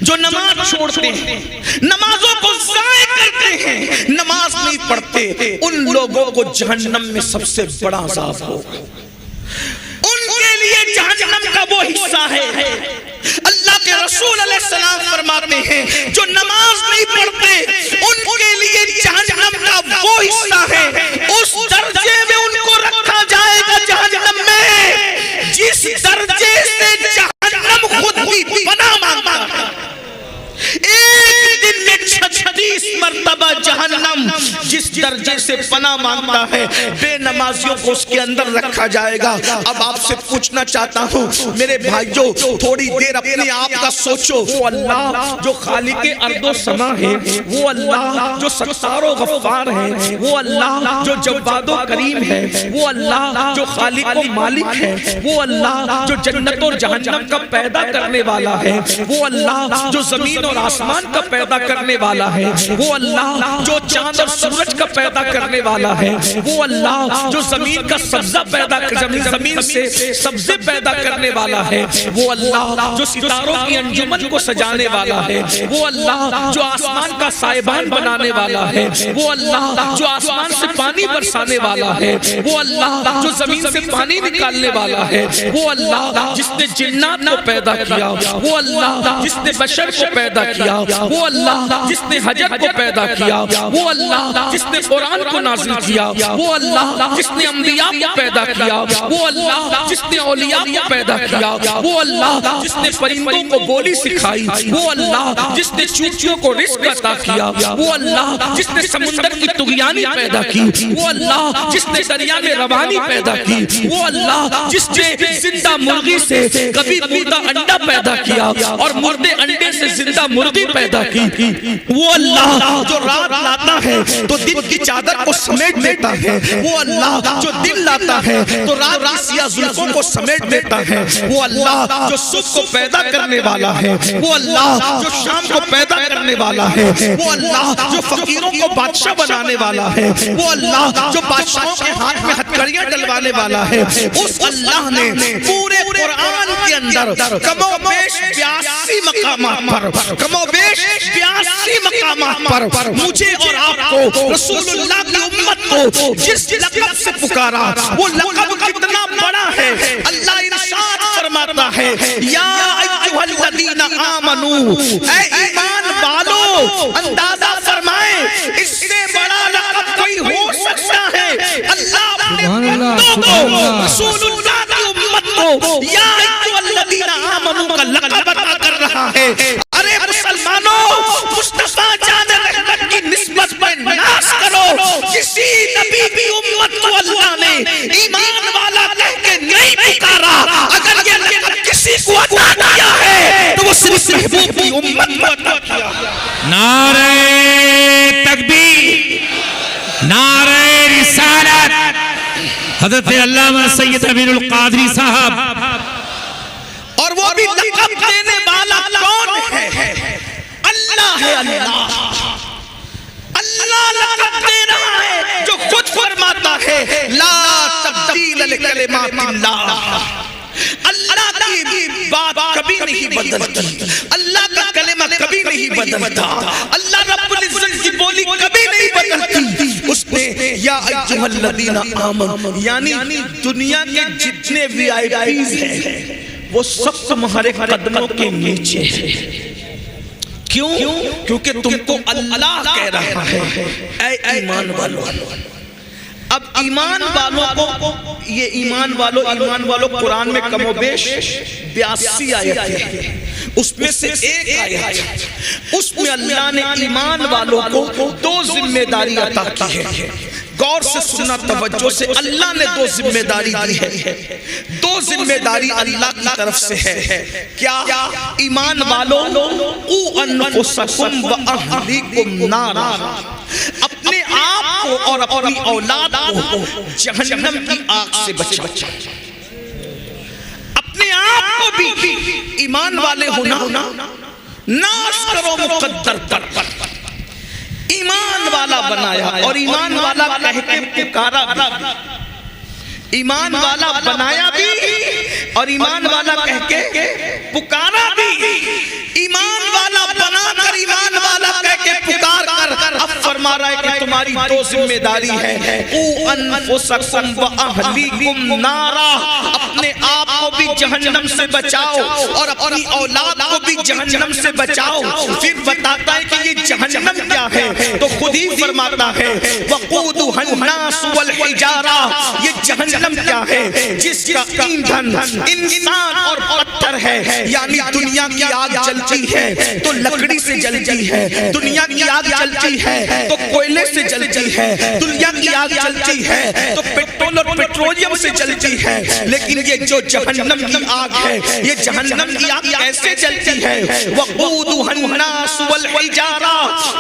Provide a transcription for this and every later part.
جو نماز چھوڑتے ہیں، نمازوں کو ضائع کرتے ہیں، نماز نہیں پڑھتے، ان لوگوں کو جہنم میں سب سے بڑا عذاب ہوگا۔ ان کے لیے جہنم کا وہ حصہ ہے۔ اللہ کے رسول علیہ السلام فرماتے ہیں جو نماز نہیں پڑھتے ان کے لیے جہنم کا وہ حصہ ہے، اس درجے میں ان کو رکھا جائے گا جہنم میں جس درجے سے جہنم خود بھی پناہ مانگتا ہے۔ ایک دن میں 36 مرتبہ جہنم جس درجے سے پناہ مانگتا ہے، بے نمازیوں کو اس کے اندر رکھا جائے گا۔ اب آپ سے پوچھنا چاہتا ہوں میرے بھائیوں، تھوڑی دیر اپنے آپ کا سوچو۔ وہ اللہ جو خالق ارض و سما ہے، وہ اللہ جو ستار و غفار ہے، وہ اللہ جو جواد و کریم ہے، وہ اللہ جو خالق و مالک ہے، وہ اللہ جو جنت اور جہنم کا پیدا کرنے والا ہے، وہ اللہ جو زمین اور آسمان کا پیدا کرنے والا ہے، وہ اللہ جو چاند اور سورج کا پیدا کرنے والا ہے، وہ اللہ جو زمین کا سبزہ پیدا زمین سے سبزے پیدا کرنے والا ہے، وہ اللہ جو ستاروں کی انجمن کو سجانے والا ہے، وہ اللہ جو آسمان کا سائبان بنانے والا ہے، وہ اللہ جو آسمان سے پانی برسانے والا ہے، وہ اللہ جو زمین سے پانی نکالنے والا ہے، وہ اللہ جس نے جنات کو پیدا کیا، وہ اللہ جس نے بشر کو پیدا کیا، وہ اللہ جس نے حجر کو پیدا کیا، وہ اللہ جس نے قرآن کو نازل کیا، وہ اللہ جس نے انبیاء کو پیدا کیا، وہ اللہ جس نے اولیاء کو پیدا کیا، وہ اللہ جس نے پرندوں کو بولی سکھائی، وہ اللہ جس نے چوچیوں کو رزق عطا کیا، وہ اللہ جس نے سمندر کی طغیانی پیدا کی، وہ اللہ جس نے دریا میں روانی پیدا کی، وہ اللہ جس نے زندہ مرغی سے کبھی مردہ انڈا پیدا کیا اور مردے انڈے سے زندہ مرغی پیدا کی، وہ اللہ جو رات لاتا ہے تو دن کی چادر کو سمیٹ دیتا ہے، وہ اللہ جو دن لاتا ہے تو رات کی سیاہ زلفوں کو سمیٹ دیتا ہے، وہ اللہ جو صبح کو پیدا کرنے والا ہے، وہ اللہ جو شام کو پیدا کرنے والا ہے، وہ اللہ جو فقیروں کو بادشاہ بنانے والا ہے، وہ اللہ جو بادشاہوں کے ہاتھ میں ہتھکڑیاں ڈلوانے والا ہے۔ اس اللہ نے پورے قرآن کے اندر کم و بیش 82 مقامات پر مجھے اور آپ کو رسول اللہ کی امت کو جس لقب سے پکارا وہ لقب کتنا بڑا ہے۔ اللہ ارشاد فرماتا ہے یا ایھا الذین آمنو، اے ایمان والو اندازہ فرمائیں اس سے بڑا لقب کوئی ہو سکتا ہے؟ اللہ اپنے بندوں کو رسول اللہ کی امت کو یا ایھا الذین آمنو کا لقب عطا کر رہا ہے۔ ارے مسلمانوں، مصطفیٰ جان رحمت کی نسبت پر ناز کرو۔ کسی نبی کی امت کو اللہ نے ایمان والا کہہ کے نہیں پکارا۔ اگر یہ لقب کسی کو عطا کیا ہے تو وہ صرف محبوب کی امت کو عطا کیا۔ نعرہ تکبیر، نعرہ رسالت، حضرت علامہ سید امین القادری صاحب۔ اور وہ بھی لقب دینے والا کون ہے؟ اللہ ہے۔ اللہ لقب دے رہا ہے جو خود فرماتا ہے لا تبدیل لکلمات اللہ۔ اللہ کی بات کبھی نہیں بدلتی، اللہ کا کلمہ کبھی نہیں بدلتا، اللہ رب العزت کی بولی کبھی نہیں بدلتی۔ اس نے یا ایھا الذین آمنوا یعنی دنیا کے جتنے وی آئی پیز ہیں وہ سب تمہارے قدموں کے نیچے ہیں۔ کیوں؟ کیونکہ تم کو اللہ کہہ رہا ہے اے ایمان والو۔ اب ایمان والوں کو یہ ایمان والو قرآن میں کم و بیش 82 آیت ہے، اس میں سے ایک آیت اس میں اللہ نے ایمان والوں کو 2 ذمہ داری عطا کی ہے۔ غور سے سننا توجہ سے، اللہ نے 2 ذمہ داری دی ہے۔ 2 ذمہ داری اللہ کی طرف سے ہے۔ کیا؟ ایمان والوں قوا انفسکم واہلیکم نارا، اپنے آپ کو اور اپنی اولاد کو جہنم کی آگ سے بچا۔ اپنے آپ کو بھی ایمان والے ہونا ناز کرو مقدر پر، ایمان والا بنایا اور ایمان والا کہہ کے پکارا بھی، ایمان والا بنایا بھی اور ایمان والا کہہ کے پکارا بھی۔ ایمان والا فرما رہا ہے کہ تمہاری دو ذمہ داری ہے، او انفسکم و اہلیکم نارا، اپنے آپ کو بھی جہنم سے بچاؤ اور اپنی اولاد کو بھی جہنم سے بچاؤ۔ پھر بتاتا ہے کہ یہ جہنم کیا ہے، تو خود ہی فرماتا ہے وقودھا الناس والحجارہ، یہ جہنم کیا ہے، جس کا ایندھن انسان اور پتھر ہے، یعنی دنیا کی آگ جلتی ہے تو لکڑی سے جلتی ہے، دنیا کی آگ جلتی ہے تو کوئلے سے جلتی ہے، دنیا کی آگ جلتی ہے تو پیٹرول اور پیٹرولیم سے جلتی ہے، لیکن یہ جو جہنم کی آگ ہے، یہ جہنم کی آگ کیسے جلتی ہے، وقودھا الناس والحجارہ،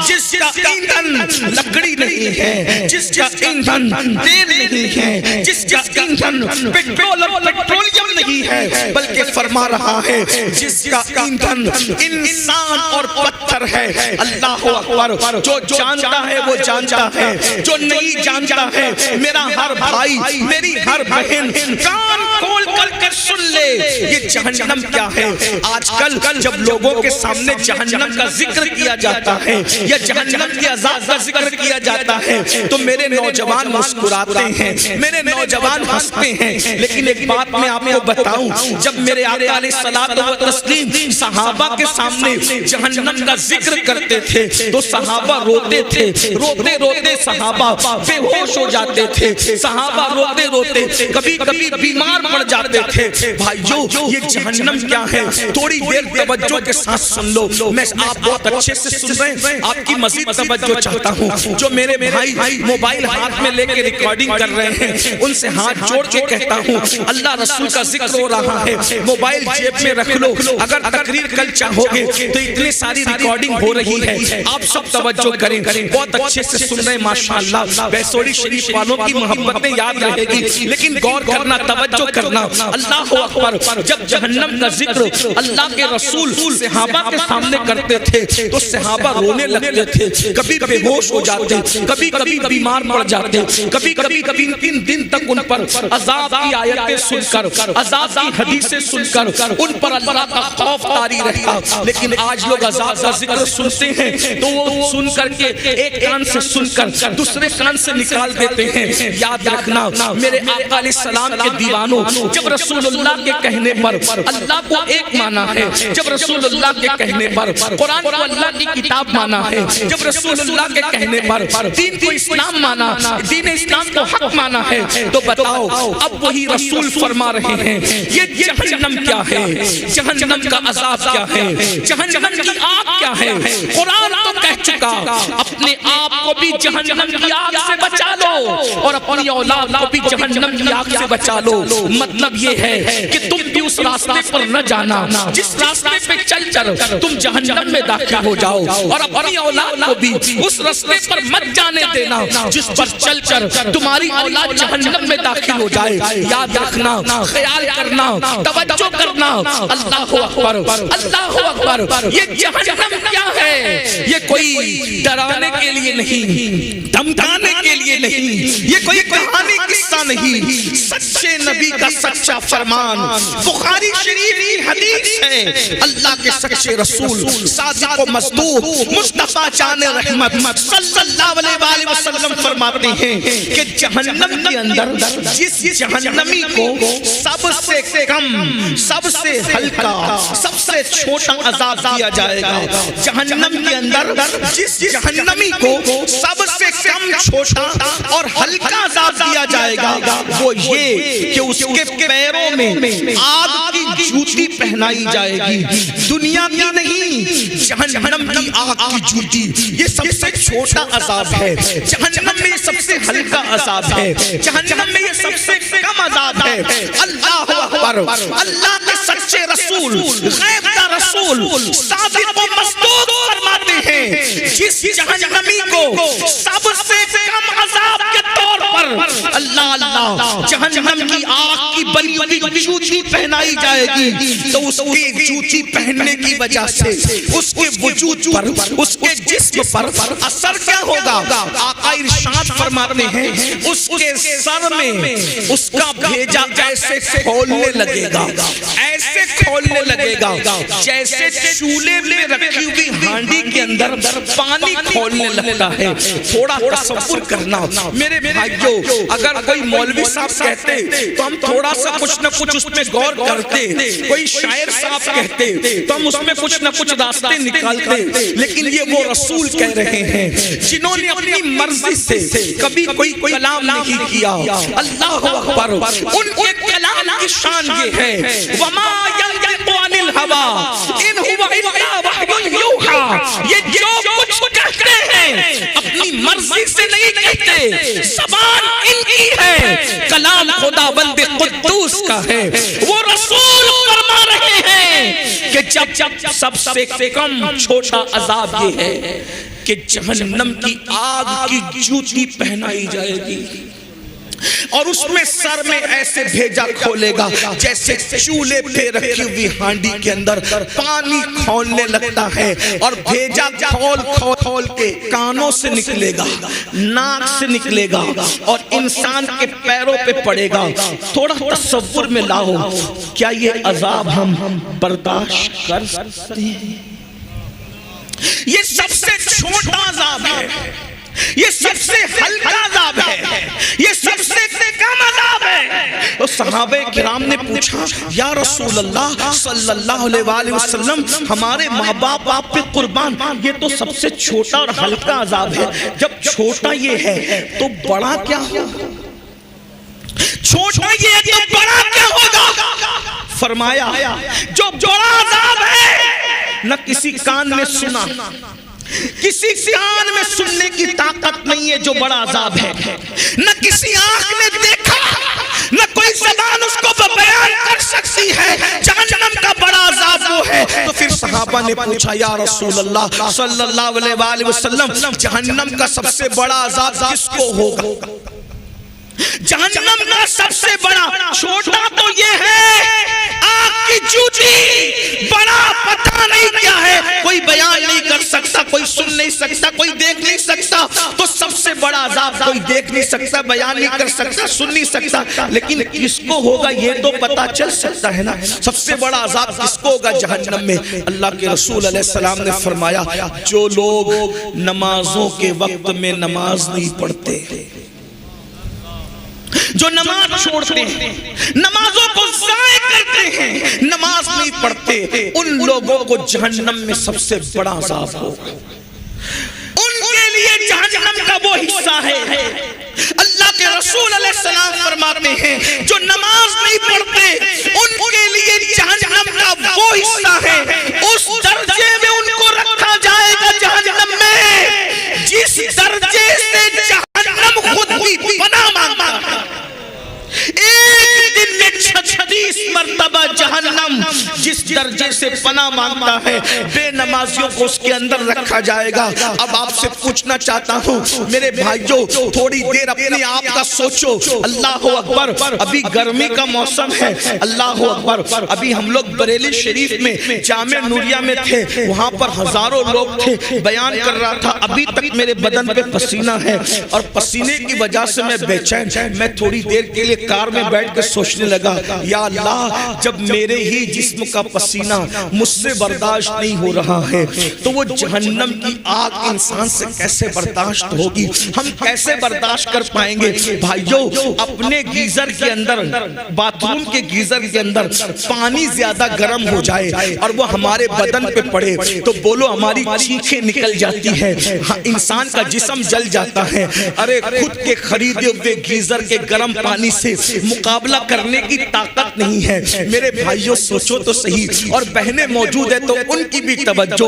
جس کا ایندھن لکڑی نہیں ہے، جس کا ایندھن تیل نہیں ہے، جس کا ایندھن پیٹرول اور پیٹرولیم نہیں ہے، بلکہ فرما رہا ہے جس کا ایندھن انسان اور پتھر ہے۔ اللہ اکبر، جو جانتا ہے وہ جانتا ہے، جو نہیں جانتا ہے میرا ہر بھائی میری ہر بہن کان کھول کر سن لے یہ جہنم کیا ہے۔ آج کل جب لوگوں کے سامنے جہنم کا ذکر کیا جاتا ہے یا جہنم کی عذاب کا ذکر کیا جاتا ہے تو میرے نوجوان مسکراتے ہیں، میرے نوجوان ہنستے ہیں، لیکن ایک بات میں آپ کو بتاؤں، جب میرے آقا علیہ الصلوۃ والتسلیم صحابہ کے سامنے جہنم کا ذکر کرتے تھے تو صحابہ روتے تھے، روتے روتے صحابہ بے ہوش ہو جاتے تھے، صحابہ روتے روتے کبھی کبھی بیمار پڑ جاتے تھے۔ بھائیو یہ جہنم کیا ہے، تھوڑی دیر توجہ کے ساتھ سن لو، میں آپ بہت اچھے سے سن رہے ہیں، آپ کی مزید توجہ چاہتا ہوں۔ جو میرے بھائی موبائل ہاتھ میں لے کے ریکارڈنگ کر رہے ہیں ان سے ہاتھ جوڑ کے کہتا ہوں اللہ رسول کا ذکر ہو رہا ہے، موبائل جیب میں رکھ لو، اگر تقریر کل چاہو گے تو اتنی ساری ریکارڈنگ ہو رہی ہے، آپ سب توجہ کریں، بہت اچھے سے سن رہے ہیں ماشاءاللہ، بیسوری شریف والوں کی محبتیں یاد رہے گی، لیکن غور کرنا، توجہ کرنا۔ اللہ اکبر، جب جہنم کا ذکر اللہ کے رسول صحابہ کے سامنے کرتے تھے تو صحابہ رونے لگتے تھے، کبھی بے ہوش ہو جاتے، کبھی کبھی بیمار پڑ جاتے، کبھی کبھی 3 دن تک ان پر عذاب کی آیتیں سن کر، عذاب کی حدیثیں سن کر ان پر اللہ کا خوف طاری رہتا۔ لیکن آج لوگ عذاب کا ذکر سنتے ہیں تو وہ سن کر کے ایک کان سے سن کر دوسرے کان سے نکال دیتے ہیں۔ یاد رکھنا میرے آقا علیہ السلام کے دیوانوں، جب رسول اللہ کے کہنے پر اللہ کو ایک مانا ہے، جب رسول اللہ کے کہنے پر قرآن کو اللہ کی کتاب مانا ہے، جب رسول اللہ کے کہنے پر دین کو اسلام مانا، دین اسلام کو حق مانا ہے، تو بتاؤ اب وہی رسول فرما رہے ہیں یہ جہنم کیا ہے، جہنم کا عذاب کیا ہے، جہنم کی آگ کیا ہے۔ قرآن تو کہہ چکا اپنے آپ کو بھی جہنم کی آگ سے بچا لو اور اپنی اولاد کو بھی جہنم کی آگ سے بچا لو۔ مطلب یہ ہے کہ تم بھی اس راستے پر نہ جانا جس راستے پہ چل کر تم جہنم میں داخل ہو جاؤ، اور اپنی اولاد کو بھی اس راستے پر مت جانے دینا جس پر چل کر تمہاری اولاد جہنم میں داخل ہو جائے۔ یاد رکھنا، خیال کرنا، توجہ کرنا۔ اللہ اکبر، اللہ اکبر، یہ جہنم کیا ہے، یہ کوئی ڈرانے کے لیے نہیں، دھمکانے کے لیے نہیں، یہ کوئی کہانی قصہ نہیں، سچے نبی کا سچا فرمان، بخاری شریف کی حدیث ہے۔ اللہ کے سچے رسول صادق و مصدوق مصطفیٰ جان رحمت صلی اللہ علیہ وآلہ وسلم فرماتے ہیں کہ جہنم کے اندر جس جہنمی کو سب سے کم، سب سے ہلکا، سب سے چھوٹا عذاب دیا جائے گا، جہنم کے اندر جس جہنمی کو سب سے کم، چھوٹا اور ہلکا عذاب دیا جائے گا وہ یہ کہ اس کے پیروں میں آگ کی جوتی پہنائی جائے گی، دنیا کی نہیں، جہنم کی آگ کی جوتی۔ یہ سب سے چھوٹا عذاب ہے، جہنم میں یہ سب سے ہلکا عذاب ہے، جہنم میں یہ سب سے کم عذاب ہے۔ اللہ اکبر، اللہ کے سچے رسول، غیب کا رسول صادق و مصدوق فرماتے ہیں جس جہنمی کو سب سے کم عذاب کے طور پر اللہ جہنم کی آگ کی بنی ہوئی جوتی پہنائی جائے گی تو اس کے جوتی پہننے کی وجہ سے اس کے وجود پر، اس کے جسم پر اثر کیا ہوگا؟ آقا ارشاد فرماتے ہیں اس کے سر میں اس کا بھیجا ایسے کھولنے لگے گا، ایسے کھولنے لگے گا جیسے چولہے میں رکھی ہوئی ہانڈی کے اندر پانی کھولنے لگتا ہے. تھوڑا تصور کرنا میرے بھائیو، اگر کوئی مولوی صاحب کہتے تو ہم تھوڑا سا کچھ نہ کچھ اس میں غور کرتے، کوئی شاعر صاحب کہتے تو ہم اس میں کچھ نہ کچھ راستے نکالتے، لیکن یہ وہ رسول کہہ رہے ہیں جنہوں نے اپنی مرضی سے کبھی کوئی کلام نہیں کیا. اللہ اکبر. ان کے کلام کی شان یہ ہے وما ينطق عن الهوى ان هو الا وحی یوحی. یہ جو کچھ کہتے ہیں اپنی مرضی سے نہیں کہتے، زبان ان کی ہے، کلام خداوند قدوس کا ہے. وہ رسول فرما رہے ہیں کہ جب سب سے کم چھوٹا عذاب یہ ہے کہ جہنم کی آگ کی جوتی پہنائی جائے گی اور اس میں سر میں ایسے بھیجا کھولے گا جیسے چولہے پہ رکھی ہوئی ہانڈی کے اندر پانی کھولنے لگتا ہے، اور بھیجا کھول کے کانوں سے نکلے گا، ناک سے نکلے گا اور انسان کے پیروں پہ پڑے گا. تھوڑا تصور میں لاؤ، کیا یہ عذاب ہم برداشت کر سکتے ہیں؟ یہ سب سے چھوٹا عذاب ہے، یہ سب سے ہلکا عذاب ہے، یہ سب سے کم عذاب ہے. تو صحابہ کرام نے پوچھا یا رسول اللہ صلی اللہ علیہ وآلہ وسلم، ہمارے ماں باپ آپ پہ قربان، یہ تو سب سے چھوٹا اور ہلکا عذاب ہے. جب چھوٹا یہ ہے تو بڑا کیا ہوگا؟ چھوٹا یہ ہے تو بڑا کیا ہوگا؟ فرمایا جو بڑا عذاب ہے نہ کسی کان میں سنا، کسی کان میں سننے کی طاقت نہیں ہے جو بڑا عذاب ہے، نہ کسی آنکھ نے دیکھا، نہ کوئی زبان اس کو بیان کر سکتی ہے. جہنم کا بڑا عذاب وہ ہے. تو پھر صحابہ نے پوچھا یا رسول اللہ صلی اللہ علیہ وآلہ وسلم، جہنم کا سب سے بڑا عذاب کس کو ہوگا؟ جہنم کا سب سے بڑا، چھوٹا تو یہ ہے آگ کی جوتی، بڑا پتہ نہیں کیا ہے، کوئی بیان نہیں کر سکتا، کوئی سن نہیں سکتا، کوئی دیکھ نہیں سکتا. تو سب سے بڑا عذاب کوئی دیکھ نہیں سکتا، بیان نہیں کر سکتا، سن نہیں سکتا، لیکن کس کو ہوگا یہ تو پتہ چل سکتا ہے نا. سب سے بڑا عذاب کس کو ہوگا جہنم میں؟ اللہ کے رسول علیہ السلام نے فرمایا جو لوگ نمازوں کے وقت میں نماز نہیں پڑھتے، جو نماز چھوڑتے ہیں، نمازوں کو ضائع کرتے ہیں، نماز نہیں پڑھتے، ان لوگوں کو جہنم میں سب سے بڑا عذاب ہوگا. ان کے لیے جہنم کا وہ حصہ ہے. اللہ کے رسول علیہ السلام فرماتے ہیں جو نماز نہیں پڑھتے ان کے لیے جہنم کا وہ حصہ ہے، اس درجے میں ان کو رکھا جائے گا جہنم میں جس درجے سے جہنم خود بھی پناہ مانگتا ہے. ایک دن میں 36 مرتبہ جہنم جس درجے سے پناہ مانگتا ہے، بے نمازیوں کو اس کے اندر رکھا جائے گا. اب آپ سے پوچھنا چاہتا ہوں میرے بھائیوں، تھوڑی دیر اپنے آپ کا سوچو. اللہ اکبر. ابھی گرمی کا موسم ہے، اللہ اکبر. ابھی ہم لوگ بریلی شریف میں جامع نوریہ میں تھے، وہاں پر ہزاروں لوگ تھے. بیان کر رہا تھا ابھی تک میرے بدن پہ پسینہ ہے اور پسینے کی وجہ سے میں بے چین. میں تھوڑی دیر کے لیے کار میں بیٹھ کے سوچنے لگا یا اللہ جب میرے ہی جسم کا پسینہ مجھ سے برداشت نہیں ہو رہا ہے تو وہ جہنم کی آگ انسان سے کیسے برداشت ہوگی؟ ہم کیسے برداشت کر پائیں گے؟ بھائیو، اپنے گیزر کے اندر، باتھ روم کے گیزر کے اندر پانی زیادہ گرم ہو جائے اور وہ ہمارے بدن پہ پڑے تو بولو ہماری چیخیں نکل جاتی ہے، انسان کا جسم جل جاتا ہے. ارے خود کے خریدے ہوئے گیزر کے گرم پانی سے مقابلہ کرنے کی طاقت نہیں ہے. میرے بھائیوں سوچو تو صحیح. اور بہنیں موجود ہیں تو ان کی بھی توجہ.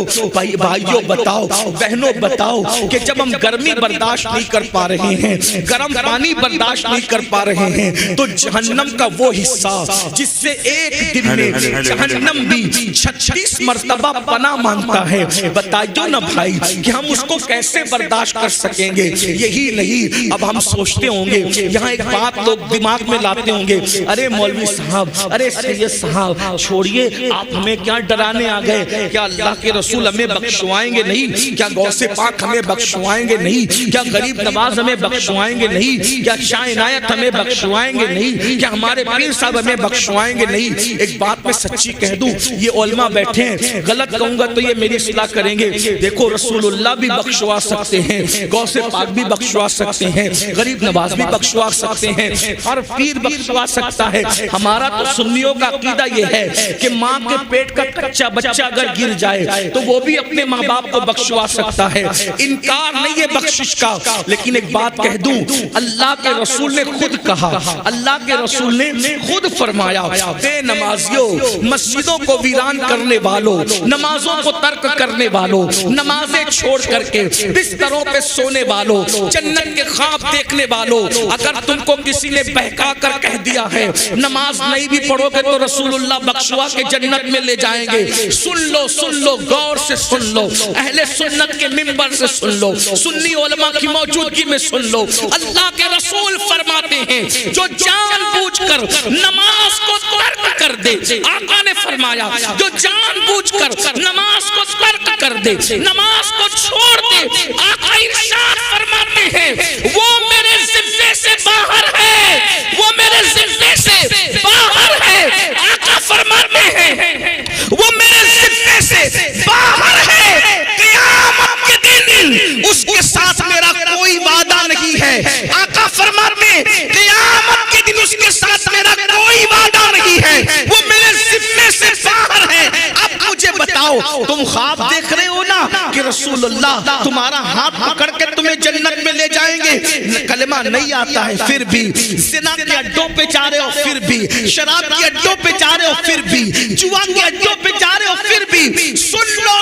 بھائیوں بتاؤ، بہنوں بتاؤ کہ جب ہم گرمی برداشت نہیں کر پا رہے ہیں، گرم پانی برداشت نہیں کر پا رہے ہیں، تو جہنم کا وہ حصہ جس سے ایک دن میں جہنم بھی 36 مرتبہ پناہ مانگتا ہے، بتائیو نا بھائی کہ ہم اس کو کیسے برداشت کر سکیں گے؟ یہی نہیں، اب ہم سوچتے ہوں گے، یہاں ایک بات لوگ دماغ میں لاتے ہوں گے، ارے مولوی صاحب، ارے سید صاحب چھوڑیے، آپ ہمیں کیا ڈرانے آ گئے؟ کیا اللہ کے رسول رسول ہمیں بخشوائیں گے نہیں؟ کیا غوث پاک ہمیں بخشوائیں گے نہیں؟ کیا غریب نواز ہمیں بخشوائیں گے نہیں؟ کیا شاہ عنایت ہمیں بخشوائیں گے نہیں؟ کیا ہمارے پیر صاحب ہمیں بخشوائیں گے نہیں؟ ایک بات میں سچی کہہ دوں، یہ علماء بیٹھے ہیں، غلط کہوں گا تو یہ میری اصلاح کریں گے۔ دیکھو رسول اللہ بھی بخشوا سکتے ہیں، غوث پاک بھی بخشوا سکتے ہیں، غریب نواز بھی بخشوا سکتے ہیں، اور پیر بخشوا سکتا ہے۔ ہمارا تو سنیوں کا عقیدہ یہ ہے کہ ماں کے پیٹ کا کچا بچہ اگر گر جائے تو وہ بھی اپنے ماں باپ کو بخشوا سکتا ہے، انکار نہیں ہے بخشش کا۔ لیکن ایک بات کہہ دوں، اللہ کے رسول نے خود کہا، اللہ کے رسول نے خود فرمایا، بے نمازیوں، مسجدوں کو ویران کرنے والوں، نمازوں کو ترک کرنے والوں، نمازیں چھوڑ کر کے بستروں پہ سونے والوں، جنت کے خواب دیکھنے والوں، اگر تم کو کسی نے بہکا کر کہہ دیا ہے نماز نہیں بھی پڑھو گے تو رسول اللہ بخشوا کے جنت میں لے جائیں گے، سن لو غور سے سن لو، اہل سنت کے منبر سے سن لو، سنی علماء کی موجودگی میں سن لو، اللہ کے رسول فرماتے ہیں جو جان بوجھ کر نماز کو ترک کر دے، آقا نے فرمایا جو جان بوجھ کر نماز کو ترک کر دے، نماز کو چھوڑ دے، آقا ارشاد فرماتے ہیں وہ میرے ذمے سے باہر ہے، وہ میرے ذمے سے باہر ہے، آقا فرماتے ہیں وہ میرے ذمے سے باہر ہے، قیامت کے دن اس کے ساتھ میرا کوئی وعدہ نہیں ہے، آقا فرماتے ہیں قیامت کے دن اس کے ساتھ میرا کوئی وعدہ نہیں ہے، وہ میرے ذمے سے باہر ہے۔ اب مجھے بتاؤ، تم خواب دیکھ رہے ہو نا کہ رسول اللہ تمہارا ہاتھ پکڑ کے تمہیں جنت میں لے جائیں گے، کلمہ نہیں آتا ہے پھر بھی، زنا کے اڈوں پہ جا رہے ہو پھر بھی، شراب کے اڈوں پہ جا رہے ہو پھر بھی، جوا کے اڈوں پہ جا رہے ہو پھر بھی، سن لو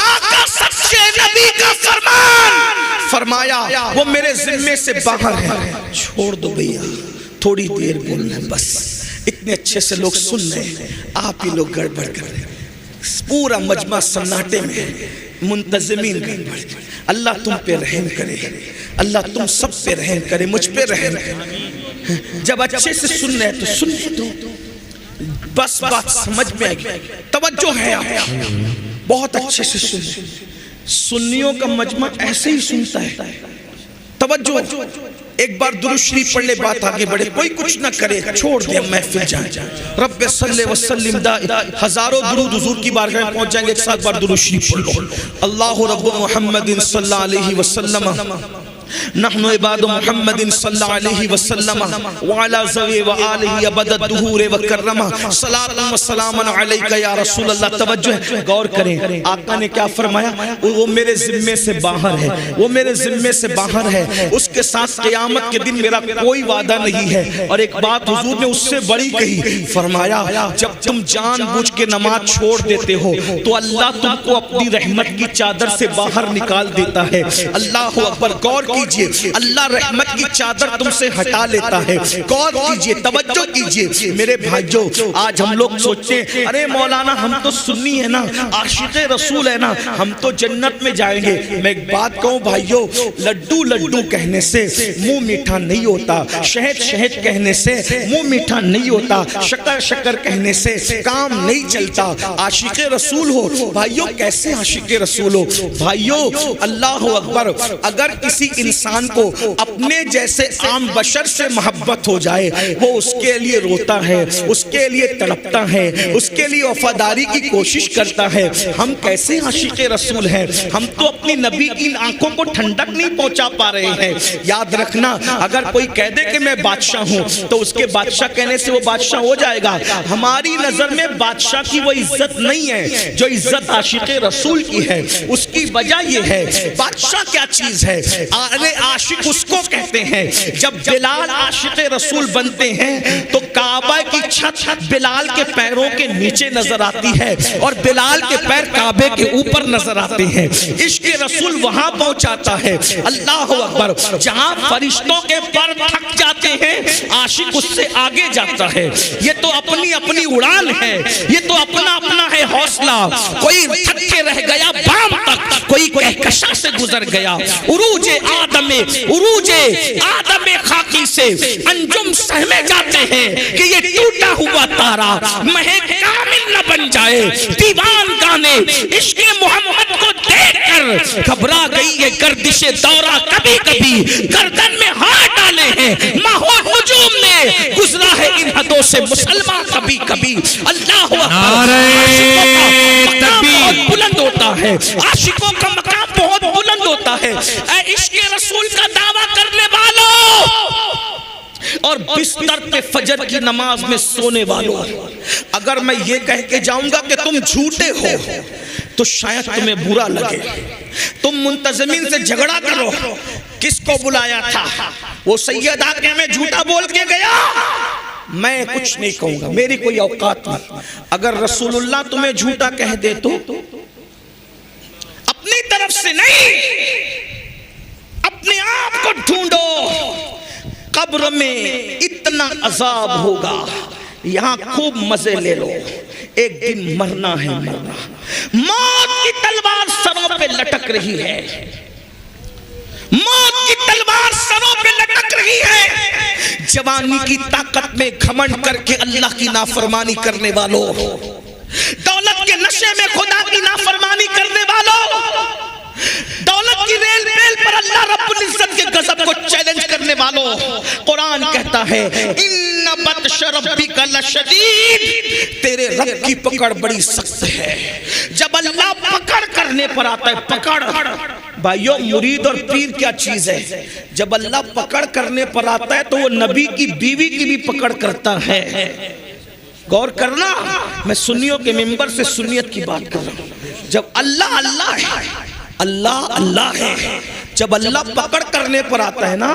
آقا سچے نبی کا فرمان، فرمایا وہ میرے ذمے سے باہر ہے۔ چھوڑ دو بھیا، تھوڑی دیر بولنا ہے بس، اتنے اچھے سے لوگ سن رہے ہیں، آپ ہی لوگ گڑبڑ کر رہے ہیں، پورا مجمع سناٹے میں، منتظمین گڑبڑ۔ اللہ تم پہ رحم کرے، اللہ تم سب پہ رحم کرے، مجھ پہ رحم کرے۔ جب اچھے سے سن رہے تو سننے دو، بس بات سمجھ میں آئے گی، توجہ ہے آپ، بہت اچھے سے سن۔ سنیوں کا مجمع ایسے ہی سنتا ہے، توجہ۔ ایک بار درود شریف پڑھ لے، بات آگے بڑھے، کوئی کچھ نہ کرے، چھوڑ دے محفل جائے۔ رب صلی وسلم ہزاروں درود حضور کی بارگاہ میں پہنچ جائیں گے، ایک ساتھ بار درود شریف پڑھ لو۔ اللہ رب محمد صلی اللہ علیہ وسلم، نحن عباد محمد صلی اللہ علیہ وسلم وعلا زوی وآلہ ابد الدہور وکرمہ صلاة و سلام علیکہ یا رسول اللہ۔ توجہ ہے، غور کریں، آقا نے کیا فرمایا؟ وہ میرے ذمے سے باہر ہے، وہ میرے ذمے سے باہر ہے، اس کے ساتھ قیامت کے دن میرا کوئی وعدہ نہیں ہے۔ اور ایک بات حضور نے اس سے بڑی کہی، فرمایا جب تم جان بوجھ کے نماز چھوڑ دیتے ہو تو اللہ تم کو اپنی رحمت کی چادر سے باہر نکال دیتا ہے۔ اللہ اکبر، غور کیجئے، اللہ رحمت کی چادر تم سے ہٹا لیتا ہے۔ غور کیجئے، توجہ کیجئے میرے بھائیوں، آج ہم لوگ سوچتے ہیں ارے مولانا ہم تو سنی ہے نا، عاشق رسول ہے نا، ہم تو جنت میں جائیں گے۔ میں ایک بات کہوں بھائیوں، لڈو لڈو کہنے سے منہ میٹھا نہیں ہوتا، شہد شہد کہنے سے منہ میٹھا نہیں ہوتا، شکر شکر کہنے سے کام نہیں چلتا۔ عاشق رسول ہو بھائیوں، کیسے عاشق رسول ہو بھائیوں؟ اللہ اکبر، اگر کسی انسان کو اپنے جیسے عام بشر سے محبت ہو جائے، وہ اس کے لیے روتا ہے، اس کے لیے تڑپتا ہے، اس کے لیے وفاداری کی کوشش کرتا ہے۔ ہم کیسے عاشق رسول ہیں؟ ہم تو اپنی نبی کی آنکھوں کو ٹھنڈک نہیں پہنچا پا رہے ہیں۔ یاد رکھنا، اگر کوئی کہہ دے کہ میں بادشاہ ہوں تو اس کے بادشاہ کہنے سے وہ بادشاہ ہو جائے گا۔ ہماری نظر میں بادشاہ کی وہ عزت نہیں ہے جو عزت عاشق رسول کی ہے۔ اس کی وجہ یہ ہے، بادشاہ کیا چیز ہے؟ عاشق اس کو کہتے ہیں۔ جب بلال عاشق رسول بنتے ہیں تو کعبہ کی چھت بلال کے پیروں کے نیچے نظر آتی ہے اور بلال کے پیر کعبے کے اوپر نظر آتے ہیں۔ عشق رسول وہاں پہنچاتا ہے۔ اللہ اکبر، جہاں فرشتوں کے پر تھک جاتے ہیں عاشق اس سے آگے جاتا ہے۔ یہ تو اپنی اپنی اڑان ہے، یہ تو اپنا اپنا ہے حوصلہ۔ کوئی تھک کے رہ گیا بام تک، کوئی کوئی کہکشاں سے گزر گیا، عروج آدم خاکی سے انجم سہمے جاتے ہیں کہ یہ ٹوٹا ہوا تارا مہ کامل نہ بن جائے۔ دیوان گانے عشق محمد کو دیکھ کر گھبرا گئی ہے گردش دورہ، کبھی کبھی گردن میں ہاتھ ڈالے ہیں ماحول ہجوم نے گزرا ہے ان حدوں سے مسلمان کبھی کبھی۔ اللہ بہت بلند ہوتا ہے، عاشقوں کا مقام بہت بلند ہوتا ہے۔ اے عشق رسول کا دعویٰ کرنے والوں اور بستر پہ فجر کی نماز میں سونے والوں، اگر میں یہ کہہ کے جاؤں گا کہ تم جھوٹے ہو تو شاید تمہیں برا لگے۔ تم منتظمین سے جھگڑا کرو، کس کو بلایا تھا؟ وہ سید آ کے میں جھوٹا بول کے گیا، میں کچھ نہیں کہوں گا، میری کوئی اوقات نہیں۔ اگر رسول اللہ تمہیں جھوٹا کہہ دے تو اپنی طرف سے نہیں، اپنے آپ کو ڈھونڈو۔ قبر میں اتنا عذاب ہوگا، یہاں خوب مزے لے لو، ایک دن مرنا ہے مرنا۔ موت کی تلوار سروں پہ لٹک رہی ہے، موت کی تلوار سروں پہ لٹک رہی ہے۔ جوانی کی طاقت میں گھمنڈ کر کے اللہ کی نافرمانی کرنے والوں، دولت کے نشے میں خدا کی نافرمانی کرنے والوں، دولت کی ریل ریل پر اللہ رب العزت کے غضب کو چیلنج کرنے والوں، قرآن کہتا ہے ان بطش ربک لشدید، تیرے رب کی پکڑ بڑی سخت ہے۔ جب اللہ پکڑ کرنے پر آتا ہے، پکڑ بھائیو، مرید اور پیر کیا چیز ہے؟ جب اللہ پکڑ کرنے پر آتا ہے تو وہ نبی کی بیوی کی بھی پکڑ کرتا ہے۔ غور کرنا، میں سنیوں کے ممبر سے سنیت کی بات کر رہا ہوں۔ جب اللہ اللہ ہے، اللہ اللہ ہے، جب اللہ پکڑ کرنے پر آتا ہے نا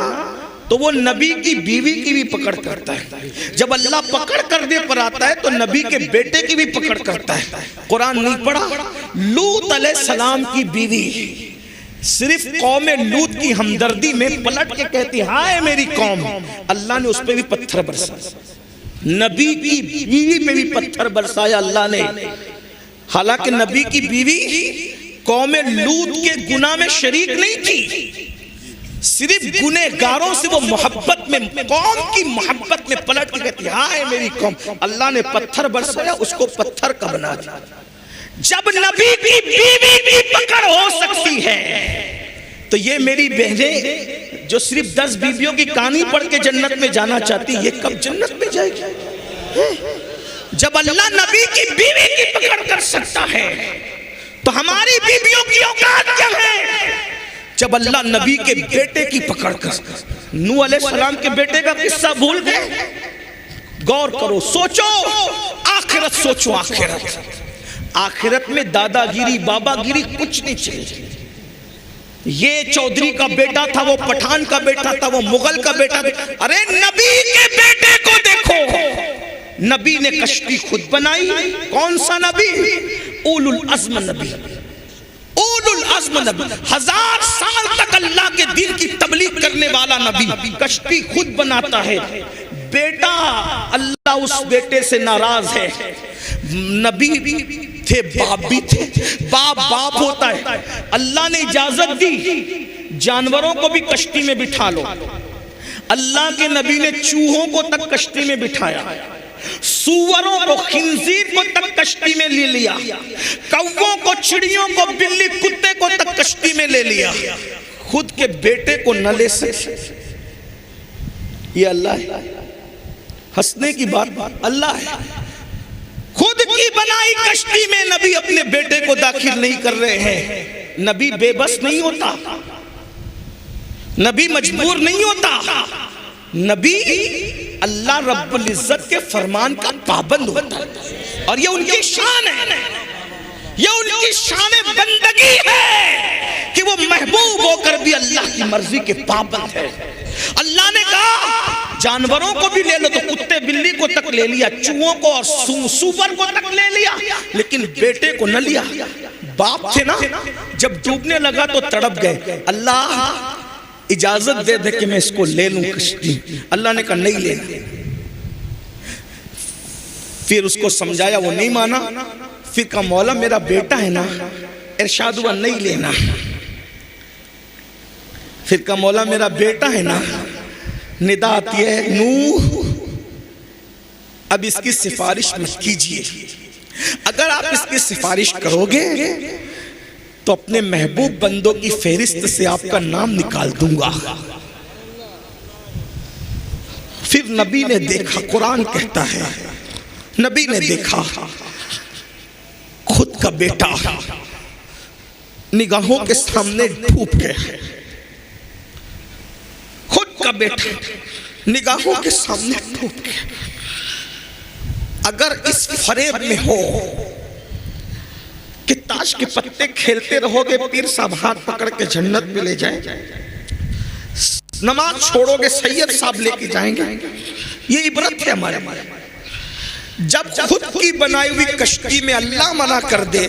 تو وہ نبی کی بیوی کی بھی پکڑ کرتا ہے۔ جب اللہ پکڑ کرنے پر آتا ہے تو نبی کے بیٹے کی بھی پکڑ کرتا ہے۔ قرآن نہیں پڑھا؟ لوط علیہ السلام کی بیوی صرف قوم لوط کی ہمدردی میں پلٹ کے کہتی ہائے میری قوم، اللہ نے اس پہ بھی پتھر برسایا، نبی کی بیوی پہ بھی پتھر برسایا اللہ نے۔ حالانکہ نبی کی بیوی قوم لوط کے گناہ میں شریک نہیں تھی، صرف گنہگاروں سے وہ محبت میں، قوم کی محبت میں پلٹ کے کہتی ہائے میری قوم، اللہ نے پتھر برسایا، اس کو پتھر کا بنا دیا۔ جب نبی کی بیوی بھی پکڑ ہو سکتی ہے تو یہ میری بہنیں جو صرف 10 بیویوں کی کہانی پڑھ کے جنت میں جانا چاہتی، یہ کب جنت میں جائے گی؟ جب اللہ نبی کی بیوی کی پکڑ کر سکتا ہے تو ہماری بیویوں کی اوقات کیا ہے؟ جب اللہ نبی کے بیٹے کی پکڑ کر، نوح علیہ السلام کے بیٹے کا قصہ بھول گئے؟ غور کرو، سوچو، آخرت سوچو، آخرت میں دادا گیری بابا گیری کچھ نہیں چلے۔ یہ چودھری کا بیٹا تھا، وہ پٹھان کا بیٹا تھا، وہ مغل کا بیٹا تھا، ارے نبی کے بیٹے کو دیکھو، نبی نے کشتی خود بنائی۔ کون سا نبی؟ اولو العزم نبی، اولو العزم نبی، 1000 سال تک اللہ کے دین کی تبلیغ کرنے والا نبی کشتی خود بناتا ہے۔ بیٹا، اللہ اس بیٹے سے ناراض ہے۔ نبی تھے، باپ بھی تھے، باپ ہوتا ہے۔ اللہ نے اجازت دی جانوروں کو بھی کشتی میں بٹھا لو، اللہ کے نبی نے چوہوں کو تک کشتی میں بٹھایا، سوروں کو، خنزیر کو تک کشتی میں لے لیا، کووں کو، چڑیوں کو، بلی کتے کو تک کشتی میں لے لیا، خود کے بیٹے کو نہ لے سکے۔ یہ اللہ ہے، ہنسنے کی بات اللہ ہے۔ خود کی بنائی کشتی میں نبی اپنے بیٹے کو داخل نہیں کر رہے ہیں۔ نبی بے بس نہیں ہوتا، نبی مجبور نہیں ہوتا، نبی اللہ رب العزت کے فرمان کا پابند ہوتا ہے، اور یہ ان کی شان ہے، یہ ان کی شان بندگی ہے کہ وہ محبوب ہو کر بھی اللہ کی مرضی کے پابند ہے۔ اللہ نے کہا جانوروں کو بھی لے لو، تو کتے بلی کو تک لے لیا، چوہوں کو اور سور کو تک لے لیا، لیکن بیٹے کو نہ لیا۔ باپ تھے نا، جب ڈوبنے لگا تو تڑپ گئے، اللہ اجازت دے دے کہ میں اس کو لے لوں کشتی۔ اللہ نے کہا نہیں لینا، پھر اس کو سمجھایا، وہ نہیں مانا، پھر کہا مولا میرا بیٹا ہے نا، ارشاد ہوا نہیں لینا. پھر کہا مولا میرا بیٹا ہے نا. ندا آتی ہے نوح اب اس کی سفارش مت کیجئے، اگر آپ اس کی سفارش کرو گے تو اپنے محبوب بندوں کی فہرست سے آپ کا نام نکال دوں گا. پھر نبی نے دیکھا، قرآن کہتا ہے نبی نے دیکھا خود کا بیٹا نگاہوں کے سامنے ڈوب گیا. خود کا بیٹا نگاہوں کے سامنے ڈوب گیا. اگر اس فریب میں ہو کہ تاش کے پتے کھیلتے رہو گے پیر صاحب ہاتھ پکڑ کے جنت میں لے جائیں، نماز چھوڑو گے سید صاحب لے کے جائیں گے، یہ عبرت ہے ہمارے. جب خود کی بنائی ہوئی کشتی میں اللہ منع کر دے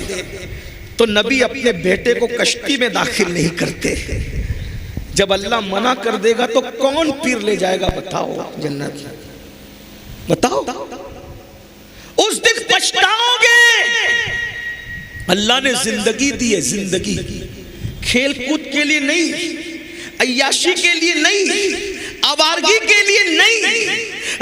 تو نبی اپنے بیٹے کو کشتی میں داخل نہیں کرتے. جب اللہ منع کر دے گا تو کون پیر لے جائے گا بتاؤ جنت؟ بتاؤ، اس دن پچھتاؤ گے. اللہ نے زندگی دی ہے، زندگی کھیل کود کے لیے نہیں، عیاشی کے لیے نہیں، آوارگی کے لیے نہیں،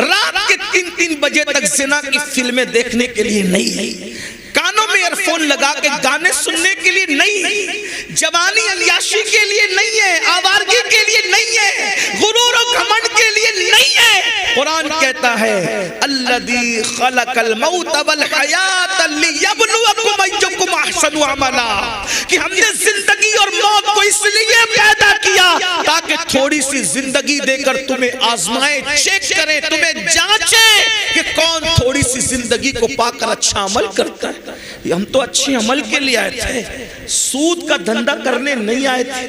رات کے 3 بجے تک زنا کی فلمیں دیکھنے کے لیے نہیں، کانوں میں ایئر فون لگا کے گانے سننے کے لیے نہیں، جوانی عیاشی کے لیے نہیں ہے، آوارگی کے لیے نہیں ہے، غرور و گھمنڈ کے لیے نہیں ہے. قرآن کہتا ہے الذی خلق الموت والحیات لیبلوکم ایکم احسن عملا، کہ ہم نے زندگی اور موت کو اس لیے پیدا کیا تاکہ تھوڑی سی زندگی دے کر تمہیں آزمائے، چیک کرے، تمہیں جانچے کہ کون تھوڑی سی زندگی کو پا کر اچھا عمل کرتا ہے. ہم تو اچھے عمل کے لیے آئے تھے، سود کا دھندا کرنے نہیں آئے تھے،